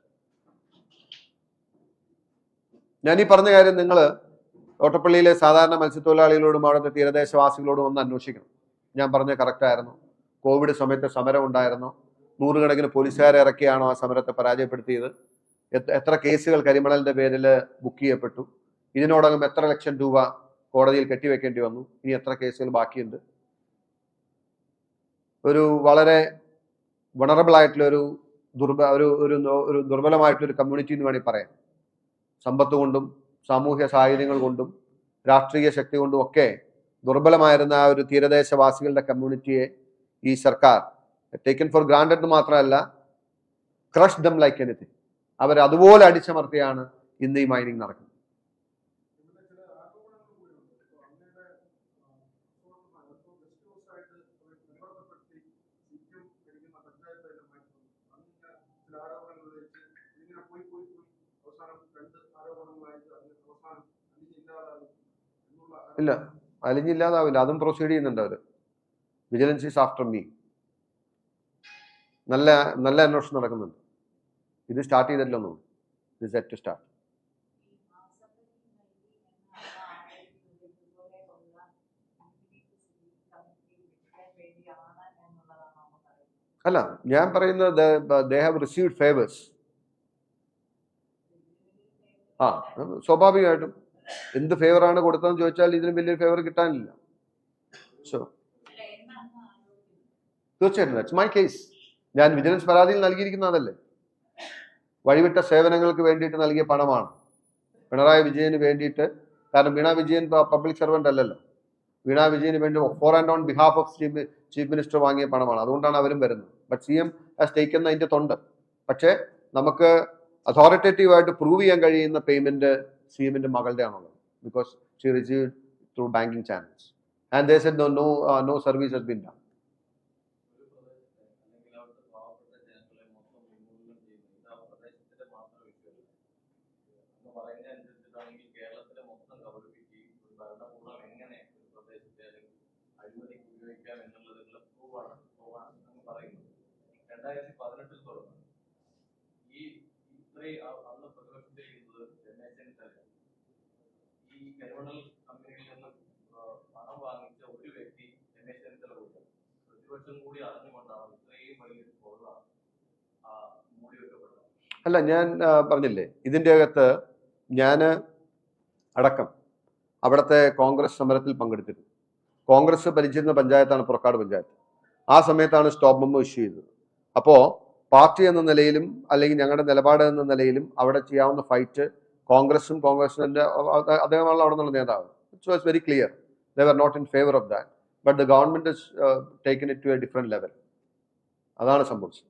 ഞാൻ ഈ പറഞ്ഞ കാര്യം നിങ്ങൾ തോട്ടപ്പള്ളിയിലെ സാധാരണ മത്സ്യത്തൊഴിലാളികളോടും അവിടുത്തെ തീരദേശവാസികളോടും ഒന്ന് അന്വേഷിക്കണം. ഞാൻ പറഞ്ഞ കറക്റ്റ് ആയിരുന്നു? കോവിഡ് സമയത്ത് സമരം ഉണ്ടായിരുന്നു. 100 കണക്കിന് പോലീസുകാരെ ഇറക്കിയാണോ ആ സമരത്തെ പരാജയപ്പെടുത്തിയത്? എത്ര കേസുകൾ കരിമണലിന്റെ പേരിൽ ബുക്ക് ചെയ്യപ്പെട്ടു? ഇതിനോടകം എത്ര ലക്ഷം രൂപ കോടതിയിൽ കെട്ടിവെക്കേണ്ടി വന്നു? ഇനി എത്ര കേസുകൾ ബാക്കിയുണ്ട്? ഒരു വളരെ വണറബിൾ ആയിട്ടുള്ള ഒരു ദുർബലമായിട്ടുള്ള ഒരു കമ്മ്യൂണിറ്റി എന്ന് വേണമെങ്കിൽ പറയാം. സമ്പത്ത് കൊണ്ടും സാമൂഹ്യ സാഹചര്യങ്ങൾ കൊണ്ടും രാഷ്ട്രീയ ശക്തി കൊണ്ടും ഒക്കെ ദുർബലമായിരുന്ന ആ ഒരു തീരദേശവാസികളുടെ കമ്മ്യൂണിറ്റിയെ ഈ സർക്കാർ ടേക്കൻ ഫോർ ഗ്രാൻഡഡ് എന്ന് മാത്രമല്ല, ക്രഷ് ദം ലൈക്ക് എനിത്തിങ്. അവർ അതുപോലെ അടിച്ചമർത്തിയാണ് ഇന്ന് ഈ മൈനിങ് നടക്കുന്നത്. ഇല്ല, അലിഞ്ഞില്ലാതാവില്ല. അതും പ്രൊസീഡ് ചെയ്യുന്നുണ്ട് അവർ. Vigilance is after me. നല്ല നല്ല അന്വേഷണം നടക്കുന്നുണ്ട്. ഇത് സ്റ്റാർട്ട് ചെയ്തിട്ടില്ലെന്നു. ഇത് സെറ്റ് ടു സ്റ്റാർട്ട്. അല്ല, ഞാൻ പറയുന്നത് ദേ ഹാവ് റിസീവ്ഡ് ഫേവേഴ്സ്. സ്വാഭാവികമായിട്ടും എന്ത് ഫേവറാണ് കൊടുത്തതെന്ന് ചോദിച്ചാൽ ഇതിലും വലിയൊരു ഫേവർ കിട്ടാനില്ല. സോ തീർച്ചയായിട്ടും ദാറ്റ്സ് മൈ കേസ്. ഞാൻ വിജിലൻസ് പരാതിയിൽ നൽകിയിരിക്കുന്നതല്ലേ. വഴിവിട്ട സേവനങ്ങൾക്ക് വേണ്ടിയിട്ട് നൽകിയ പണമാണ് പിണറായി വിജയന് വേണ്ടിയിട്ട്. കാരണം വീണ വിജയൻ പബ്ലിക് സർവന്റ് അല്ലല്ലോ. വീണ വിജയന് വേണ്ടി for and on behalf of chief minister വാങ്ങിയ പണമാണ്. അതുകൊണ്ടാണ് അവരും വരുന്നത്. ബട്ട് CM ഹാസ് ടേക്കൻ അതിന്റെ തൊണ്ട്. പക്ഷേ നമുക്ക് അതോറിറ്റേറ്റീവായിട്ട് പ്രൂവ് ചെയ്യാൻ കഴിയുന്ന പേയ്മെന്റ് CMന്റെ മകളുടെ ആണുള്ളത്. Because she received through banking channels and they said no service has been done. അല്ല, ഞാൻ പറഞ്ഞില്ലേ, ഇതിൻ്റെ അകത്ത് ഞാൻ അടക്കം അവിടുത്തെ കോൺഗ്രസ് സമരത്തിൽ പങ്കെടുത്തിരുന്നു. കോൺഗ്രസ് ഭരിച്ചിരുന്ന പഞ്ചായത്താണ് പുറക്കാട് പഞ്ചായത്ത്. ആ സമയത്താണ് സ്റ്റോപ്പ് മെമ്മോ ഇഷ്യൂ ചെയ്തത്. അപ്പോൾ പാർട്ടി എന്ന നിലയിലും അല്ലെങ്കിൽ ഞങ്ങളുടെ നിലപാട് എന്ന നിലയിലും അവിടെ ചെയ്യാവുന്ന ഫൈറ്റ് കോൺഗ്രസിന്റെ അദ്ദേഹമാണല്ലോ അവിടെ നിന്നുള്ള നേതാവ്. It was very clear. They were not in favour of that. But the government taken it to a different level. അതാണ് സംഭവിച്ചത്.